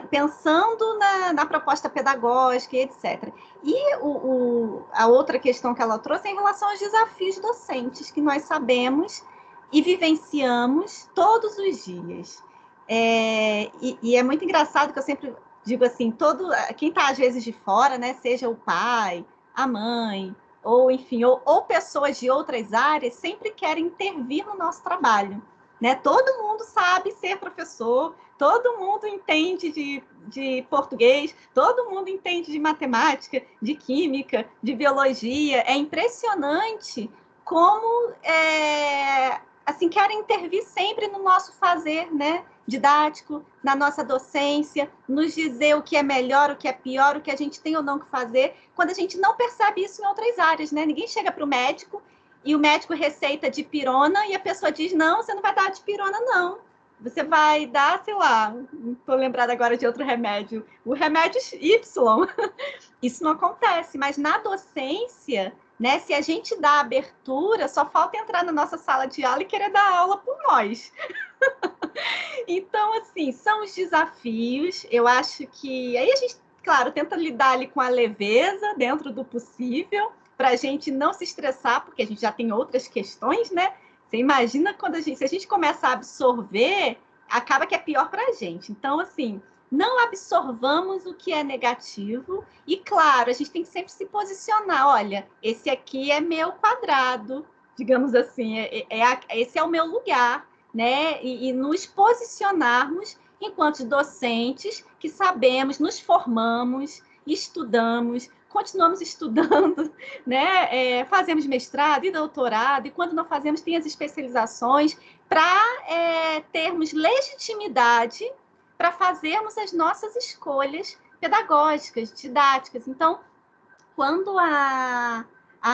pensando na proposta pedagógica e etc. E a outra questão que ela trouxe é em relação aos desafios docentes, que nós sabemos e vivenciamos todos os dias. E é muito engraçado que eu sempre digo assim, quem está às vezes de fora, né, seja o pai, a mãe, ou enfim, ou pessoas de outras áreas, sempre querem intervir no nosso trabalho, né? Todo mundo sabe ser professor, todo mundo entende de português, todo mundo entende de matemática, de química, de biologia. É impressionante como assim, querem intervir sempre no nosso fazer, né, didático, na nossa docência, nos dizer o que é melhor, o que é pior, o que a gente tem ou não que fazer, quando a gente não percebe isso em outras áreas, né? Ninguém chega para o médico e o médico receita dipirona e a pessoa diz, não, você não vai dar dipirona, não. Você vai dar, sei lá, não estou lembrada agora de outro remédio, o remédio Y. Isso não acontece, mas na docência, né, se a gente dá abertura, só falta entrar na nossa sala de aula e querer dar aula por nós. Então, assim, são os desafios. Eu acho que aí a gente, claro, tenta lidar ali com a leveza dentro do possível, para a gente não se estressar, porque a gente já tem outras questões, né? Você imagina se a gente começa a absorver, acaba que é pior para a gente. Então, assim, não absorvamos o que é negativo e, claro, a gente tem que sempre se posicionar. Olha, esse aqui é meu quadrado, digamos assim, esse é o meu lugar, né? E nos posicionarmos enquanto docentes que sabemos, nos formamos, estudamos, continuamos estudando, né? Fazemos mestrado e doutorado, e quando não fazemos, tem as especializações para termos legitimidade para fazermos as nossas escolhas pedagógicas, didáticas. Então, quando a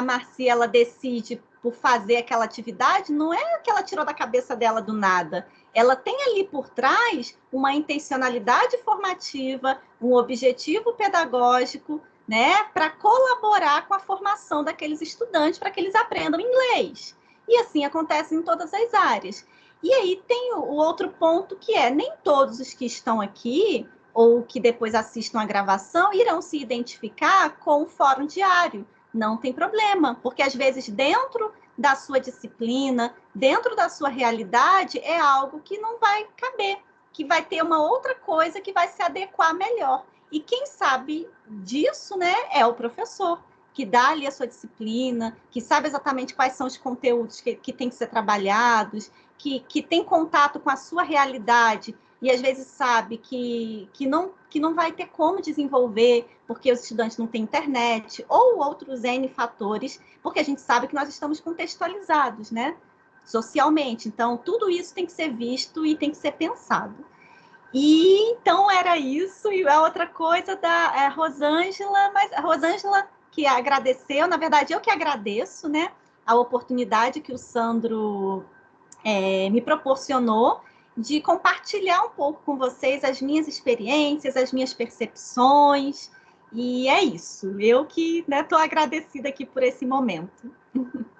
Marci, ela decide por fazer aquela atividade, não é que ela tirou da cabeça dela do nada. Ela tem ali por trás uma intencionalidade formativa, um objetivo pedagógico, né, para colaborar com a formação daqueles estudantes, para que eles aprendam inglês. E assim acontece em todas as áreas. E aí tem o outro ponto, que nem todos os que estão aqui, ou que depois assistam a gravação, irão se identificar com o fórum diário. Não tem problema, porque às vezes dentro da sua disciplina, dentro da sua realidade, é algo que não vai caber, que vai ter uma outra coisa que vai se adequar melhor. E quem sabe disso, né, é o professor, que dá ali a sua disciplina, que sabe exatamente quais são os conteúdos que têm que ser trabalhados, que tem contato com a sua realidade, e às vezes sabe que não vai ter como desenvolver, porque os estudantes não têm internet, ou outros N fatores, porque a gente sabe que nós estamos contextualizados, né, socialmente. Então, tudo isso tem que ser visto e tem que ser pensado. E então era isso, e a outra coisa da Rosângela, mas a Rosângela que agradeceu, na verdade eu que agradeço, né, a oportunidade que o Sandro me proporcionou de compartilhar um pouco com vocês as minhas experiências, as minhas percepções, e é isso. Eu que estou agradecida aqui por esse momento.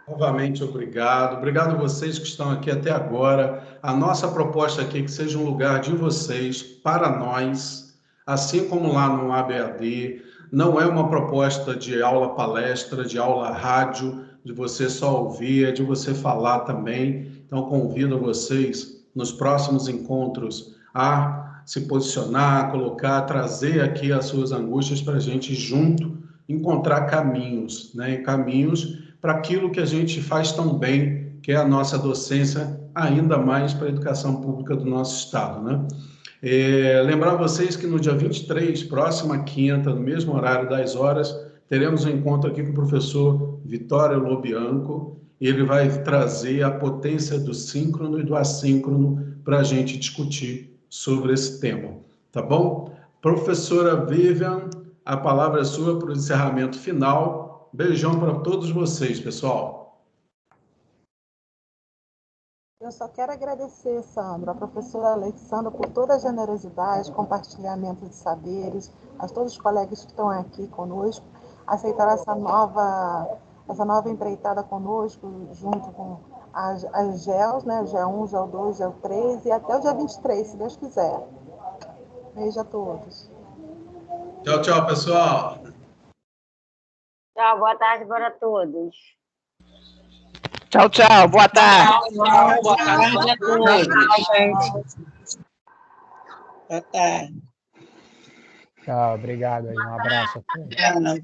Novamente, obrigado. Obrigado a vocês que estão aqui até agora. A nossa proposta aqui é que seja um lugar de vocês, para nós, assim como lá no ABAD. Não é uma proposta de aula-palestra, de aula-rádio, de você só ouvir, é de você falar também. Então, convido vocês, nos próximos encontros, a se posicionar, colocar, trazer aqui as suas angústias para a gente junto encontrar caminhos, né? Caminhos para aquilo que a gente faz tão bem, que é a nossa docência, ainda mais para a educação pública do nosso estado, né? Lembrar vocês que no dia 23, próxima quinta, no mesmo horário, 10 horas, teremos um encontro aqui com o professor Vitório Lobianco, e ele vai trazer a potência do síncrono e do assíncrono para a gente discutir sobre esse tema, tá bom? Professora Vivian, a palavra é sua para o encerramento final. Beijão para todos vocês, pessoal. Eu só quero agradecer, Sandro, a professora Alexandra, por toda a generosidade, compartilhamento de saberes, a todos os colegas que estão aqui conosco, aceitar essa nova empreitada conosco, junto com as GELs, né? GE1, GE2, GE3 e até o dia 23, se Deus quiser. Beijo a todos. Tchau, tchau, pessoal. Tchau, boa tarde para todos. Tchau, tchau. Boa tarde. Tchau, boa tarde a todos. Boa tarde. Tchau, obrigado aí. Um abraço a todos. Obrigado.